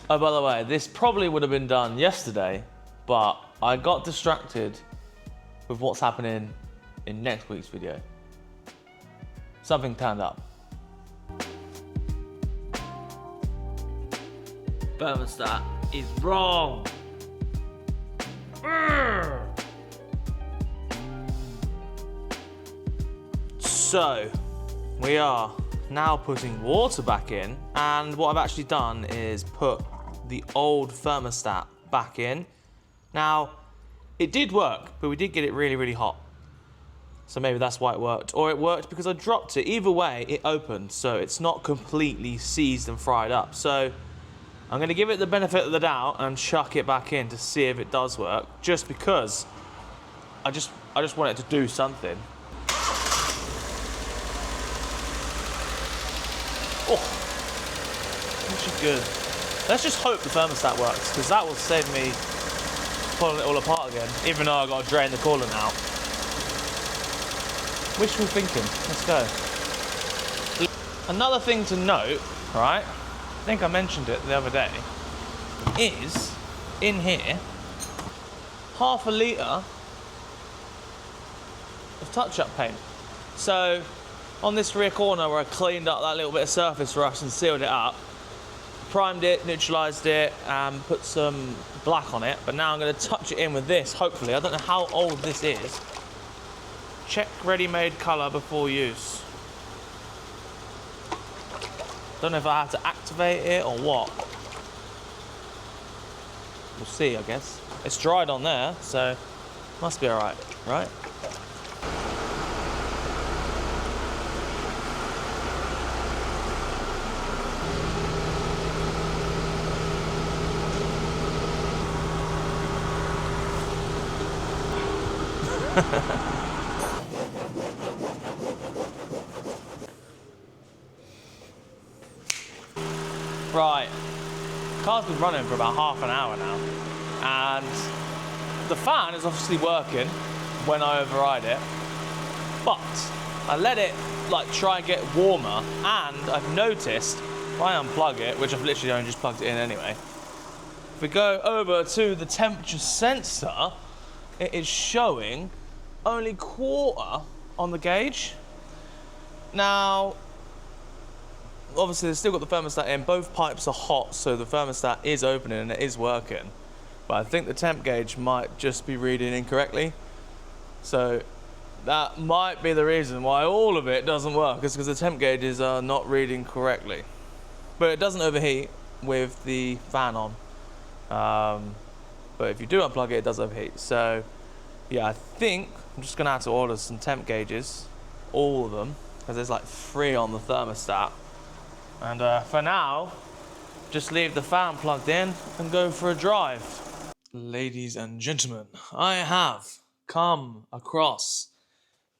Oh, by the way, this probably would have been done yesterday, but I got distracted with what's happening in next week's video. Something turned up. Thermostat is wrong. So, we are now putting water back in, and what I've actually done is put the old thermostat back in. Now, it did work, but we did get it really, really hot. So maybe that's why it worked, or it worked because I dropped it. Either way, it opened, so it's not completely seized and fried up. So I'm going to give it the benefit of the doubt and chuck it back in to see if it does work, just because I just want it to do something. Oh, actually good. Let's just hope the thermostat works, because that will save me pulling it all apart again, even though I've got to drain the coolant out. Wishful thinking, let's go. Another thing to note, right, I think I mentioned it the other day, is in here, 1/2 litre of touch-up paint. So on this rear corner where I cleaned up that little bit of surface rust and sealed it up, primed it, neutralised it, and put some black on it, but now I'm going to touch it in with this, hopefully. I don't know how old this is. Check ready-made colour before use. Don't know if I have to activate it or what. We'll see, I guess. It's dried on there, so must be alright, right? Right, car's been running for about half an hour now, and the fan is obviously working when I override it, but I let it like try and get warmer, and I've noticed if I unplug it, which I've literally only just plugged it in anyway, if we go over to the temperature sensor, it is showing only quarter on the gauge. Now, obviously they've still got the thermostat in, both pipes are hot, so the thermostat is opening and it is working. But I think the temp gauge might just be reading incorrectly. So that might be the reason why all of it doesn't work, is because the temp gauges are not reading correctly. But it doesn't overheat with the fan on. But if you do unplug it, it does overheat. So yeah, I think I'm just gonna have to order some temp gauges, all of them, because there's like 3 on the thermostat. And for now, just leave the fan plugged in and go for a drive. Ladies and gentlemen, I have come across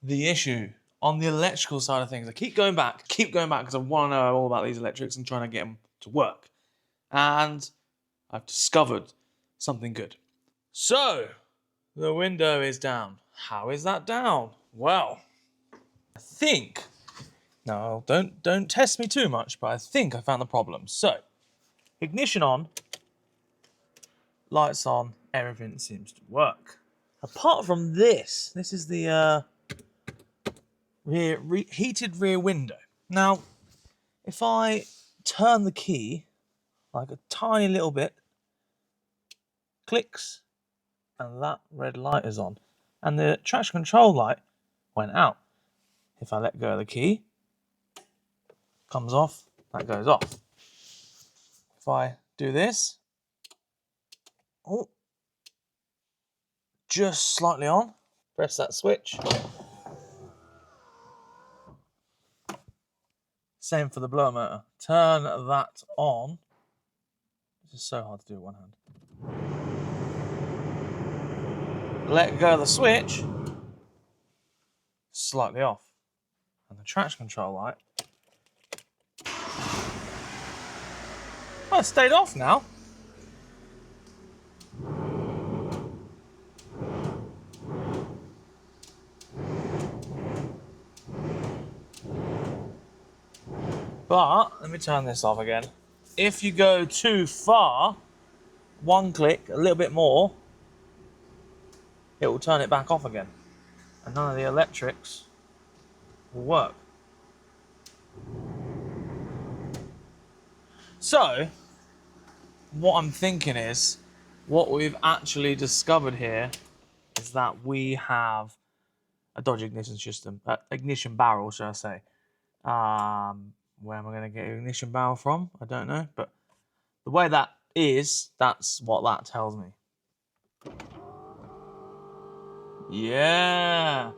the issue on the electrical side of things. I keep going back because I want to know all about these electrics and trying to get them to work. And I've discovered something good. So, the window is down. How is that down? Well, I think, no, don't test me too much, but I think I found the problem. So, ignition on, lights on, everything seems to work. Apart from this is the heated rear window. Now, if I turn the key like a tiny little bit, clicks, and that red light is on. And the traction control light went out. If I let go of the key, comes off, that goes off. If I do this, oh, just slightly on, press that switch. Same for the blower motor. Turn that on. This is so hard to do with one hand. Let go of the switch, slightly off. And the traction control light, well, it stayed off now. But, let me turn this off again. If you go too far, one click, a little bit more, it will turn it back off again. And none of the electrics will work. So, what I'm thinking is, what we've actually discovered here is that we have a dodgy ignition system, ignition barrel, shall I say. Where am I going to get an ignition barrel from? I don't know, but the way that is, that's what that tells me. Yeah,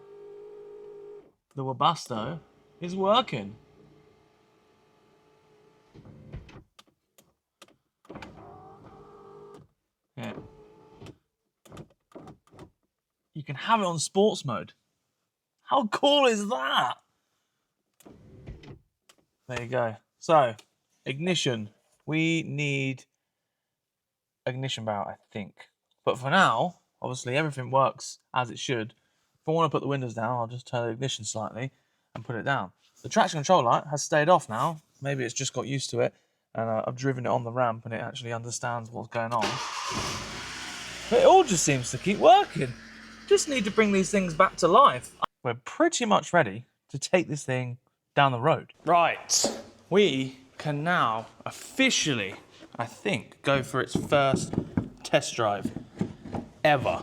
the Webasto is working. Yeah. You can have it on sports mode. How cool is that? There you go. So, ignition. We need ignition barrel, I think. But for now, obviously everything works as it should. If I want to put the windows down, I'll just turn the ignition slightly and put it down. The traction control light has stayed off now. Maybe it's just got used to it, and I've driven it on the ramp and it actually understands what's going on. But it all just seems to keep working. Just need to bring these things back to life. We're pretty much ready to take this thing down the road. Right, we can now officially, I think, go for its first test drive ever,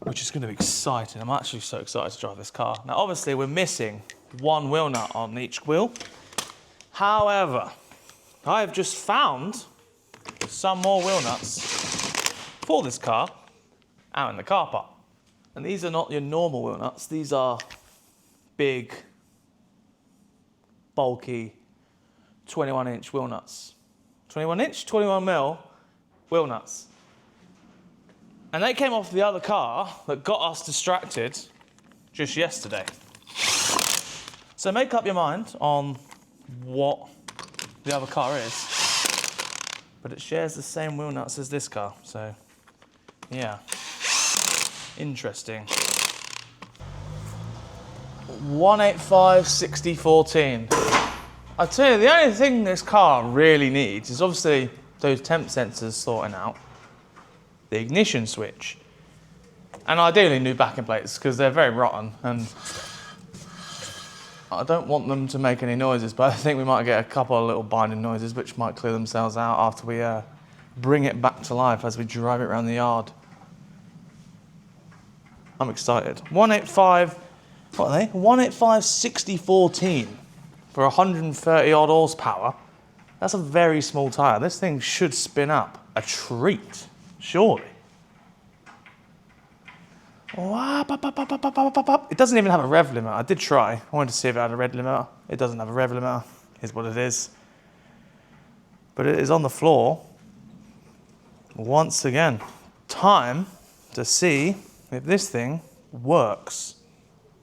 which is going to be exciting. I'm actually so excited to drive this car. Now, obviously, we're missing one wheel nut on each wheel. However, I have just found some more wheel nuts for this car out in the car park. And these are not your normal wheel nuts. These are big, bulky 21-inch wheel nuts. 21 inch, 21 mil wheel nuts. And they came off the other car that got us distracted just yesterday. So make up your mind on what the other car is. But it shares the same wheel nuts as this car, so yeah. Interesting. 185 60 14. I tell you, the only thing this car really needs is obviously those temp sensors sorting out, the ignition switch, and ideally new backing plates because they're very rotten and I don't want them to make any noises, but I think we might get a couple of little binding noises which might clear themselves out after we bring it back to life as we drive it around the yard. I'm excited. 185, what are they? 185 60 14 for 130 odd horsepower. That's a very small tyre. This thing should spin up a treat, surely. It doesn't even have a rev limiter. I did try. I wanted to see if it had a rev limiter. It doesn't have a rev limiter. Is what it is. But it is on the floor. Once again, time to see if this thing works.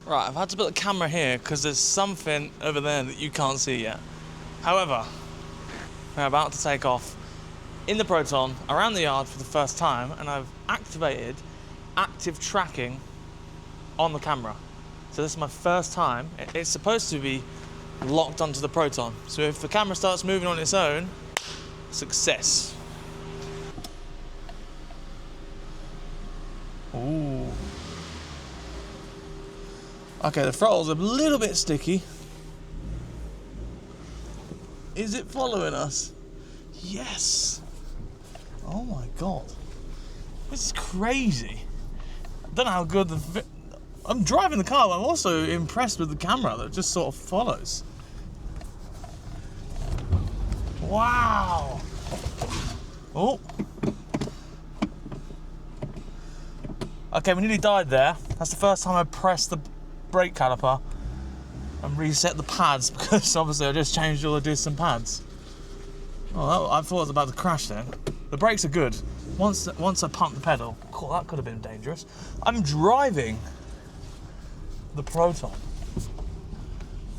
Right, I've had to put the camera here because there's something over there that you can't see yet. However, we're about to take off in the Proton around the yard for the first time, and I've activated active tracking on the camera. So this is my first time. It's supposed to be locked onto the Proton. So if the camera starts moving on its own, success. Ooh. Okay, the throttle's a little bit sticky. Is it following us? Yes. Oh my God. This is crazy. I don't know how good I'm driving the car, but I'm also impressed with the camera that just sort of follows. Wow. Oh. Okay, we nearly died there. That's the first time I pressed the brake caliper and reset the pads because obviously I just changed all the discs and pads. Oh, I thought I was about to crash then. The brakes are good. Once I pump the pedal, cool, that could have been dangerous. I'm driving the Proton.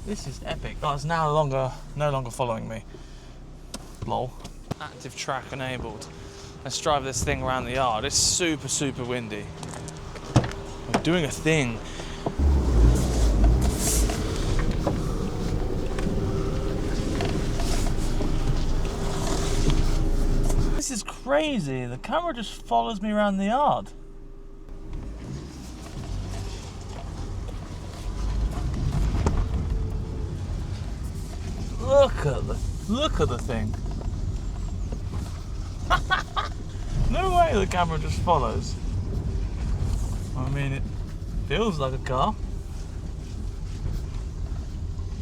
This is epic. Oh, it's no longer following me. Lol. Active track enabled. Let's drive this thing around the yard. It's super, super windy. I'm doing a thing. This is crazy. The camera just follows me around the yard. Look at the thing. No way the camera just follows. I mean, it feels like a car.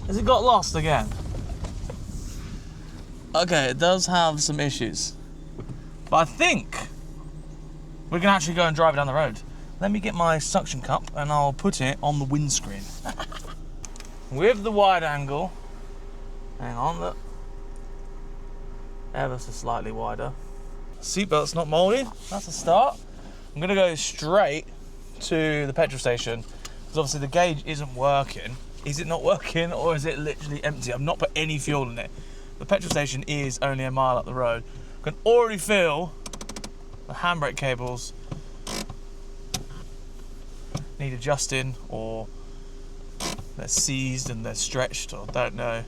Has it got lost again? Okay, it does have some issues. But I think we can actually go and drive it down the road. Let me get my suction cup and I'll put it on the windscreen. With the wide angle, hang on, look. Ever so slightly wider. Seatbelt's not mouldy, that's a start. I'm gonna go straight to the petrol station because obviously the gauge isn't working. Is it not working or is it literally empty? I've not put any fuel in it. The petrol station is only a mile up the road. I can already feel the handbrake cables need adjusting, or they're seized and they're stretched, or I don't know.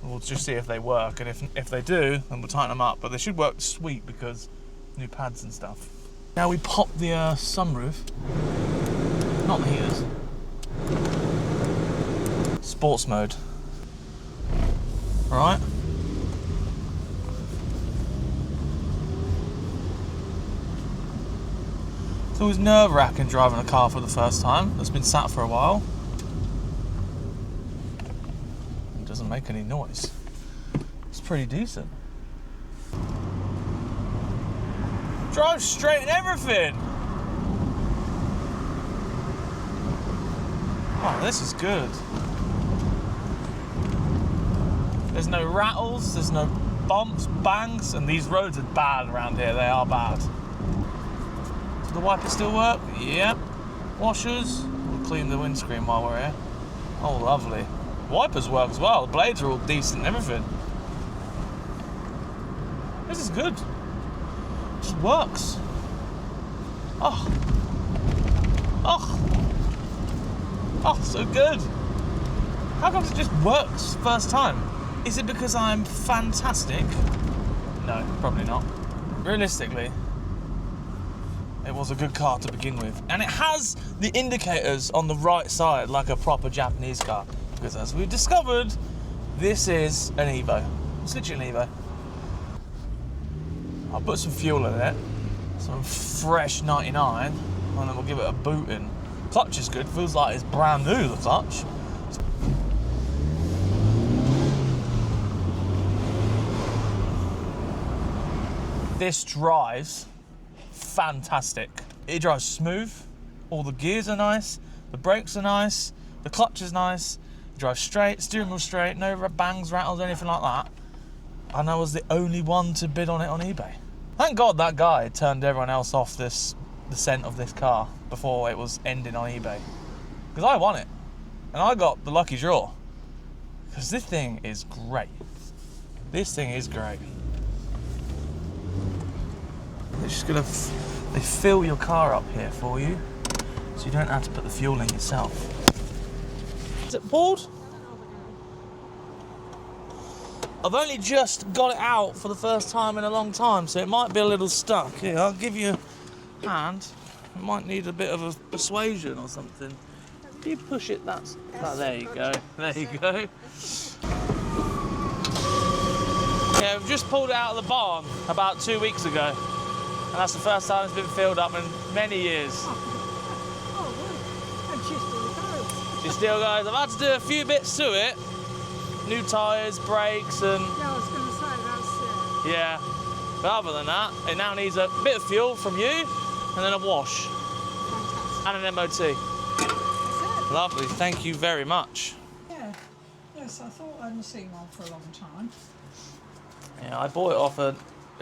We'll just see if they work, and if they do, then we'll tighten them up. But they should work sweet because new pads and stuff. Now we pop the sunroof, not the heaters. Sports mode. All right. It's always nerve-wracking driving a car for the first time that's been sat for a while. It doesn't make any noise. It's pretty decent. Drive straight and everything. Oh, this is good. There's no rattles, there's no bumps, bangs, and these roads are bad around here. They are bad. the wipers still work? Yep. Washers. We'll clean the windscreen while we're here. Oh, lovely. Wipers work as well. The blades are all decent and everything. This is good. It just works. Oh. Oh. Oh, so good. How come it just works first time? Is it because I'm fantastic? No, probably not. Realistically, it was a good car to begin with. And it has the indicators on the right side like a proper Japanese car. Because as we discovered, this is an Evo. It's literally an Evo. I'll put some fuel in it. Some fresh 99. And then we'll give it a boot in. Clutch is good. Feels like it's brand new, the clutch. This drives fantastic. It drives smooth, all the gears are nice, the brakes are nice, the clutch is nice, it drives straight, steering wheel straight, no bangs, rattles, anything like that. And I was the only one to bid on it on eBay. Thank God that guy turned everyone else off the scent of this car before it was ending on eBay. Because I won it, and I got the lucky draw. Because this thing is great. This thing is great. They're just gonna they fill your car up here for you, so you don't have to put the fuel in yourself. Is it poured? I've only just got it out for the first time in a long time, so it might be a little stuck. Here, I'll give you a hand. It might need a bit of a persuasion or something. If you push it, that's oh, there you go. There you go. Yeah, we've just pulled it out of the barn about 2 weeks ago. And that's the first time it's been filled up in many years. Oh, well, and she still goes. She still goes. I've had to do a few bits to it. New tyres, brakes and... Yeah, I was going to say, that's yeah. But other than that, it now needs a bit of fuel from you and then a wash. fantastic. And an MOT. That's it. Lovely, thank you very much. Yeah. Yes, I thought I hadn't seen one for a long time. Yeah, I bought it off a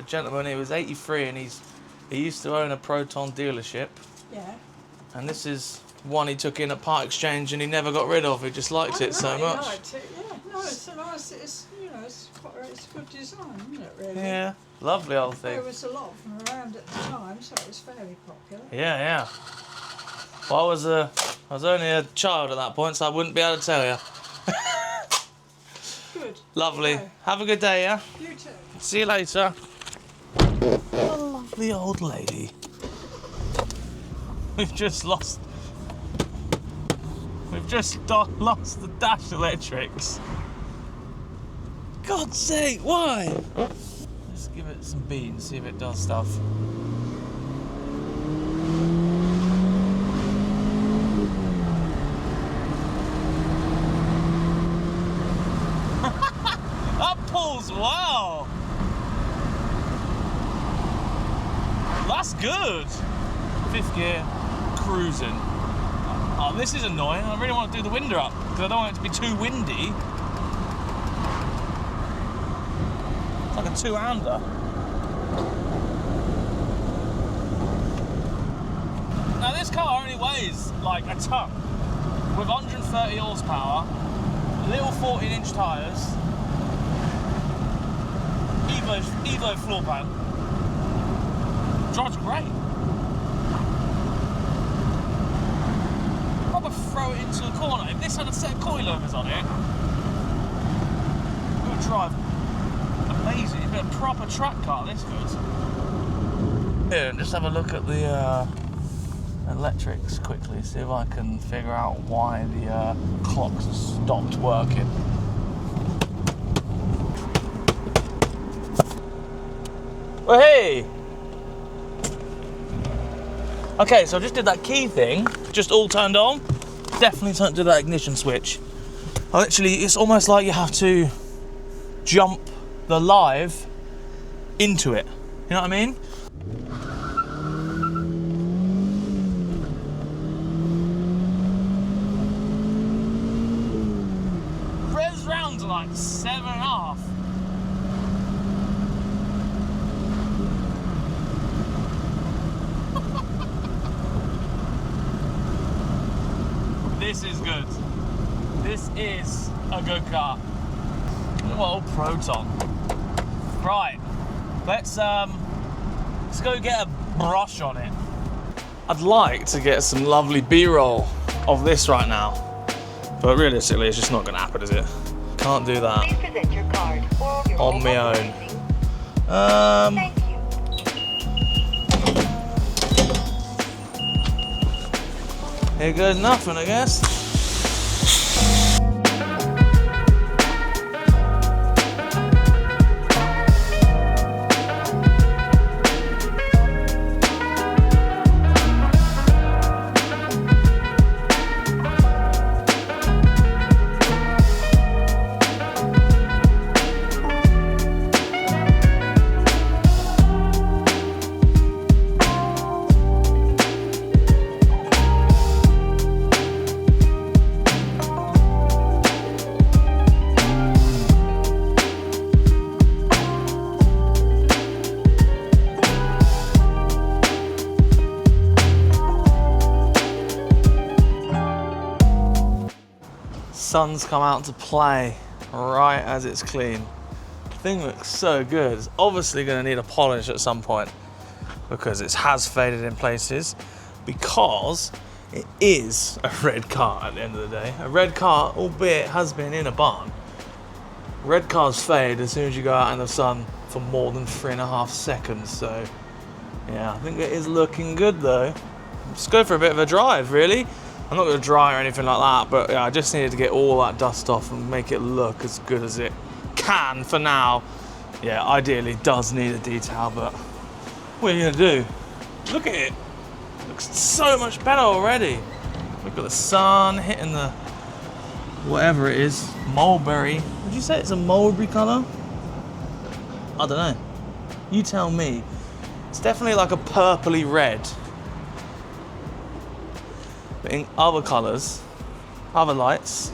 gentleman. He was 83 and he used to own a Proton dealership. Yeah. And this is one he took in at part exchange and he never got rid of. He just liked it so really much. Liked it, yeah. No, it's a nice, it's, you know, it's a good design, isn't it, really? Yeah, lovely old thing. There was a lot of them around at the time, so it was fairly popular. Yeah, yeah. Well, I was only a child at that point, so I wouldn't be able to tell you. Good. Lovely. Okay. Have a good day, yeah? You too. See you later. What a lovely old lady. We've just lost the dash electrics. God's sake, why? Let's give it some beans, see if it does stuff. That pulls well. That's good. Fifth gear, cruising. Oh, this is annoying. I really want to do the window up because I don't want it to be too windy. It's like a two-hander. Now this car only weighs like a ton with 130 horsepower, little 14-inch tyres, Evo floor pan. Drives great. Probably throw it into the corner. If this had a set of coilovers on it, it would drive amazing. It'd be a proper track car, this could. Here, just have a look at the electrics quickly, see if I can figure out why the clocks stopped working. Well, hey! Okay, so I just did that key thing, just all turned on. Definitely turned to that ignition switch. Literally, it's almost like you have to jump the live into it. You know what I mean? Res rounds are like 7.5. This is good. This is a good car. Well, Proton. Right, let's go get a brush on it. I'd like to get some lovely B-roll of this right now, but realistically, it's just not going to happen, is it? Can't do that. Please present your card or your On my own. Thank you. Here goes nothing, I guess. Sun's come out to play right as it's clean. The thing looks so good. It's obviously going to need a polish at some point because it has faded in places, because it is a red car at the end of the day. A red car, albeit has been in a barn. Red cars fade as soon as you go out in the sun for more than 3.5 seconds. So yeah, I think it is looking good though. Let's go for a bit of a drive, really. I'm not going to dry or anything like that, but yeah, I just needed to get all that dust off and make it look as good as it can for now. Yeah, ideally does need a detail, but what are you going to do? Look at it. Looks so much better already. Look at the sun hitting the whatever it is, mulberry. Would you say it's a mulberry colour? I don't know. You tell me. It's definitely like a purpley red. But in other colours, other lights,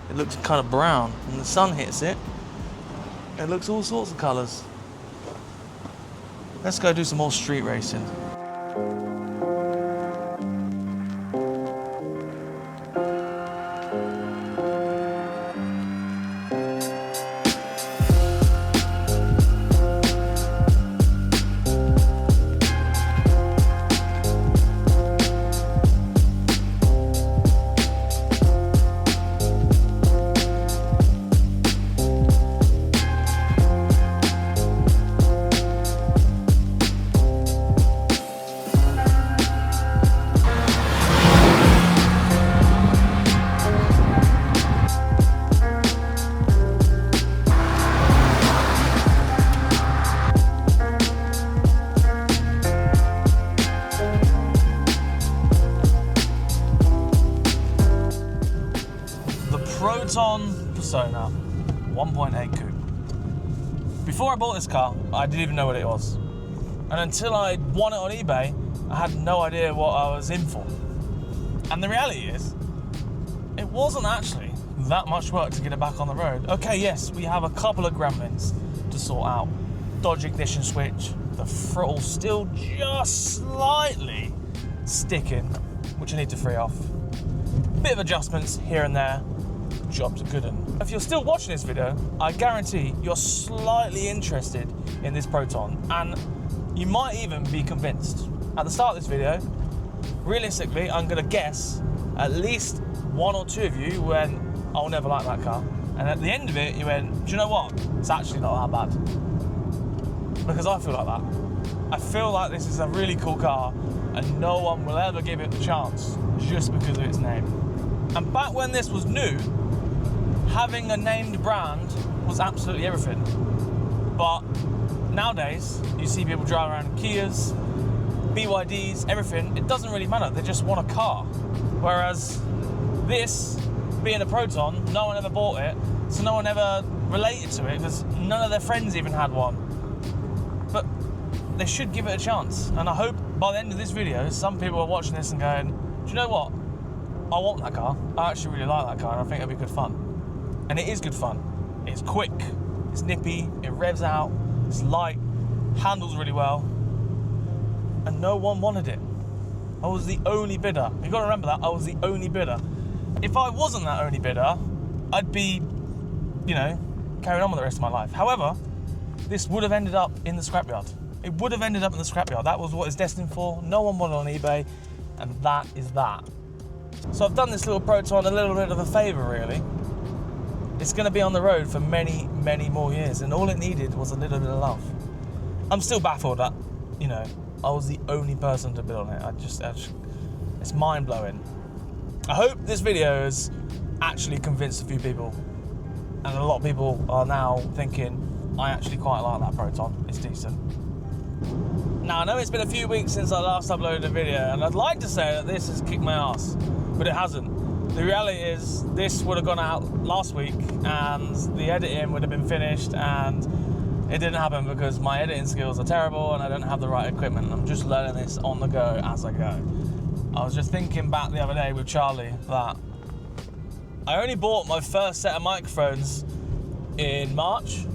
it looks kind of brown. When the sun hits it, it looks all sorts of colours. Let's go do some more street racing. Proton Persona 1.8 coupe. Before I bought this car, I didn't even know what it was. And until I won it on eBay, I had no idea what I was in for. And the reality is, it wasn't actually that much work to get it back on the road. Okay, yes, we have a couple of gremlins to sort out. Dodge ignition switch, the throttle still just slightly sticking, which I need to free off. Bit of adjustments here and there. Job's a good one. If you're still watching this video, I guarantee you're slightly interested in this Proton, and you might even be convinced. At the start of this video, realistically, I'm gonna guess at least one or two of you went, I'll never like that car. And at the end of it, you went, do you know what? It's actually not that bad. Because I feel like that. I feel like this is a really cool car, and no one will ever give it the chance just because of its name. And back when this was new, having a named brand was absolutely everything. But nowadays, you see people drive around in Kias, BYDs, everything. It doesn't really matter. They just want a car. Whereas this, being a Proton, no one ever bought it, so no one ever related to it because none of their friends even had one. But they should give it a chance. And I hope by the end of this video, some people are watching this and going, do you know what? I want that car. I actually really like that car and I think it'll be good fun. And it is good fun. It's quick, it's nippy, it revs out, it's light, handles really well, and no one wanted it. I was the only bidder. You've got to remember that, I was the only bidder. if I wasn't that only bidder, I'd be, you know, carrying on with the rest of my life. However, this would have ended up in the scrapyard. It would have ended up in the scrapyard. That was what it's destined for. No one bought it on eBay, and that is that. So I've done this little Proton a little bit of a favour, really. It's going to be on the road for many, many more years, and all it needed was a little bit of love. I'm still baffled that, you know, I was the only person to bid on it. It's mind-blowing. I hope this video has actually convinced a few people, and a lot of people are now thinking, I actually quite like that Proton, it's decent. Now, I know it's been a few weeks since I last uploaded a video, and I'd like to say that this has kicked my ass, but it hasn't. The reality is, this would have gone out last week, and the editing would have been finished, and it didn't happen because my editing skills are terrible, and I don't have the right equipment. I'm just learning this on the go as I go. I was just thinking back the other day with Charlie that I only bought my first set of microphones in March,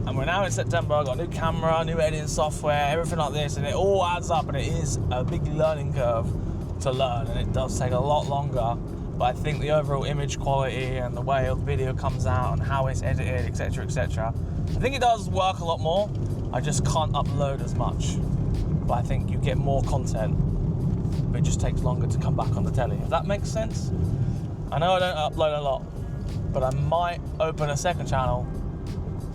and we're now in September. I've got a new camera, new editing software, everything like this, and it all adds up, and it is a big learning curve to learn, and it does take a lot longer, but I think the overall image quality and the way the video comes out and how it's edited, etc, etc, I think it does work a lot more. I just can't upload as much, but I think you get more content, but it just takes longer to come back on the telly, if that makes sense. I know I don't upload a lot, but I might open a second channel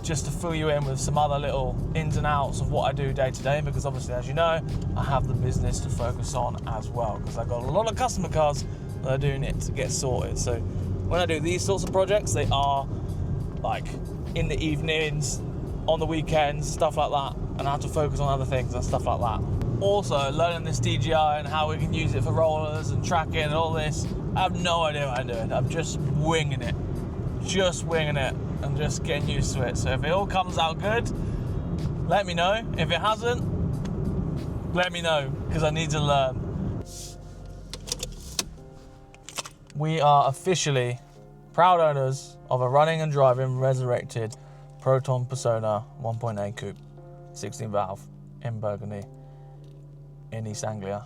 just to fill you in with some other little ins and outs of what I do day to day, because obviously, as you know, I have the business to focus on as well, because I've got a lot of customer cars that are doing it to get sorted. So when I do these sorts of projects, they are like in the evenings, on the weekends, stuff like that, and I have to focus on other things and stuff like that. Also, learning this DJI and how we can use it for rollers and tracking and all this, I have no idea what I'm doing. I'm just winging it. And just getting used to it. So if it all comes out good, let me know. If it hasn't, let me know, because I need to learn. We are officially proud owners of a running and driving resurrected Proton Persona 1.8 coupe, 16 valve in Burgundy in East Anglia.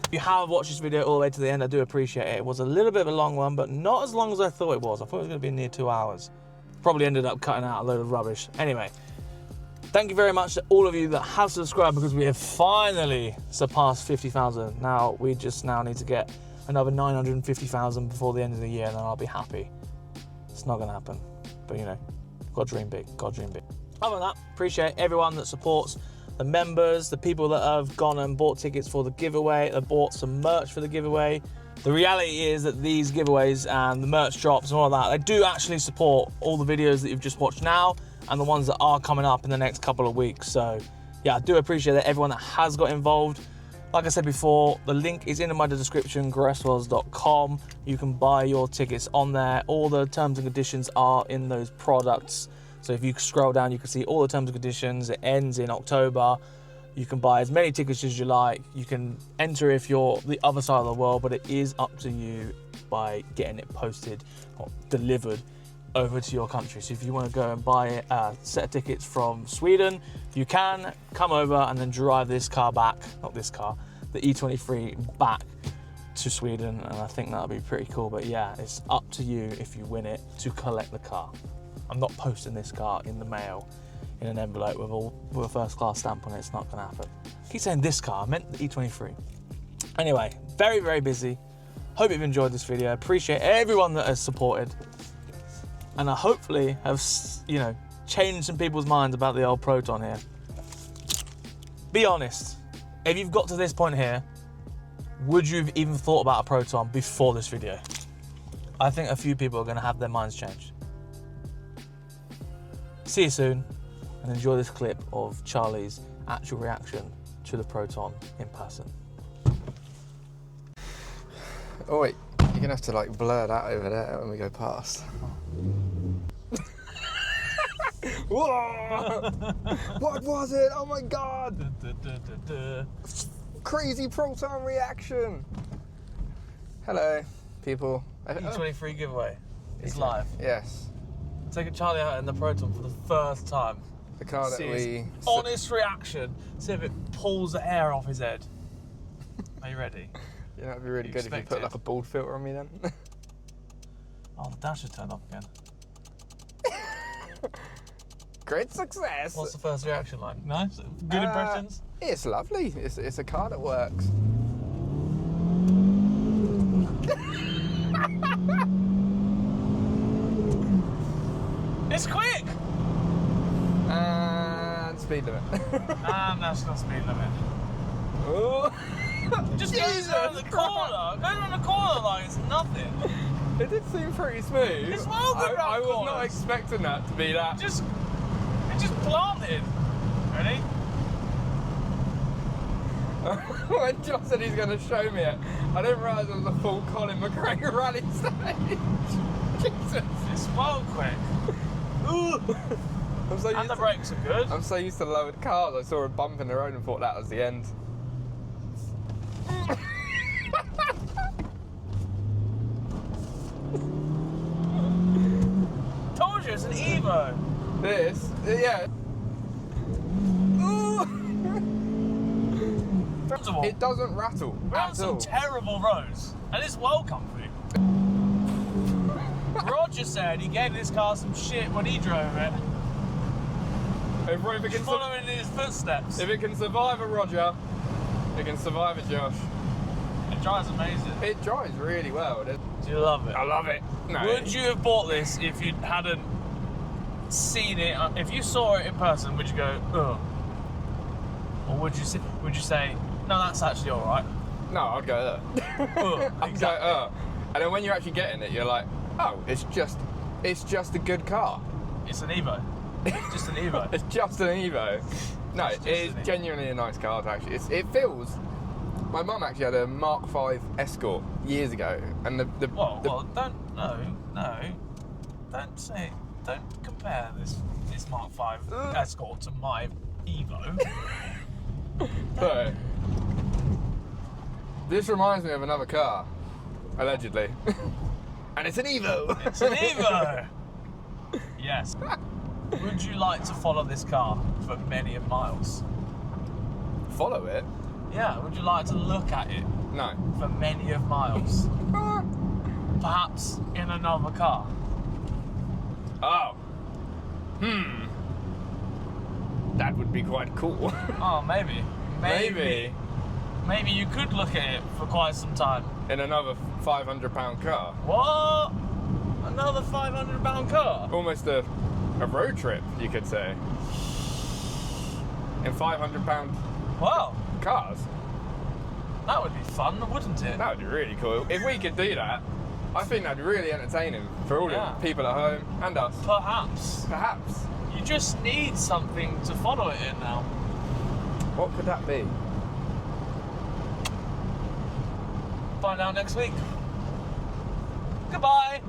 If you have watched this video all the way to the end, I do appreciate it. It was a little bit of a long one, but not as long as I thought it was. I thought it was going to be near 2 hours. Probably ended up cutting out a load of rubbish. Anyway, thank you very much to all of you that have subscribed, because we have finally surpassed 50,000. Now, we just now need to get another 950,000 before the end of the year, and then I'll be happy. It's not going to happen, but you know, got to dream big, got to dream big. Other than that, appreciate everyone that supports, the members, the people that have gone and bought tickets for the giveaway, that bought some merch for the giveaway. The reality is that these giveaways and the merch drops and all that, they do actually support all the videos that you've just watched now and the ones that are coming up in the next couple of weeks. So yeah, I do appreciate that everyone that has got involved. Like I said before, the link is in my description, gresswells.com. You can buy your tickets on there. All the terms and conditions are in those products. So if you scroll down, you can see all the terms and conditions. It ends in October. You can buy as many tickets as you like. You can enter if you're the other side of the world, but it is up to you by getting it posted or delivered over to your country. So if you want to go and buy a set of tickets from Sweden, you can come over and then drive this car back, not this car, the E23 back to Sweden, and I think that'll be pretty cool. But yeah, it's up to you if you win it to collect the car. I'm not posting this car in the mail in an envelope with a first class stamp on it. It's not going to happen. I keep saying this car, I meant the E23. Anyway, very, very busy. Hope you've enjoyed this video. Appreciate everyone that has supported. And I hopefully have, you know, changed some people's minds about the old Proton here. Be honest, if you've got to this point here, would you have even thought about a Proton before this video? I think a few people are going to have their minds changed. See you soon, and enjoy this clip of Charlie's actual reaction to the Proton in person. Oh wait, you're gonna have to like blur that over there when we go past. Whoa! What was it? Oh my god! Crazy Proton reaction! Hello, people. E23 giveaway. It's live. Yes. Taking Charlie out in the Proton for the first time. The car that See we... his honest reaction. See if it pulls the hair off his head. Are you ready? You know, it'd be really good if you put like a bald filter on me then. Oh, the dash has turned off again. Great success. What's the first reaction like? Nice? Good impressions? It's lovely. It's a car that works. It's quick! And speed limit. And national speed limit. Oh. Just goes around the corner. Goes around the corner like it's nothing. It did seem pretty smooth. It's well good around I was not corners. expecting that to be that. It just planted. Ready? When Josh said he's going to show me it, I didn't realise it was a full Colin McGregor rally stage. Jesus. It's well quick. I'm so And used the brakes are good. I'm so used to lowered cars, I saw a bump in the road and thought that was the end. Told you it's an Evo. This, yeah. First of all, It doesn't rattle we're on at some all. terrible roads, and it's well comfy. Roger said he gave this car some shit when he drove it, If it can following in his footsteps. if it can survive a Roger, it can survive a Josh. It drives amazing. It drives really well. Do you love it? I love it. No. Would you have bought this if you hadn't seen it? If you saw it in person, would you go, ugh? Or would you say, no, that's actually all right? No, I'd go there. I'd Exactly. go, And then when you're actually getting it, you're like, oh, it's just a good car. It's an Evo. It's just an Evo. It's just an Evo. No, It's just it is an Evo. genuinely a nice car to actually. It feels. My mum actually had a Mark V Escort years ago, and don't compare this Mark V Escort to my Evo. But this reminds me of another car, allegedly, and it's an Evo. It's an Evo. Yes. Would you like to follow this car for many of miles? Follow it? Yeah. Would you like to look at it No. for many of miles? Perhaps in another car. Oh. That would be quite cool. Oh, maybe. Maybe Maybe you could look at it for quite some time. in another £500 car. What? Another £500 car? Almost a road trip, you could say. In £500 Wow. cars. That would be fun, wouldn't it? That would be really cool. If we could do that, I think that'd be really entertaining for all Yeah. the people at home and us. Perhaps. Perhaps. You just need something to follow it in now. What could that be? Find out next week. Goodbye.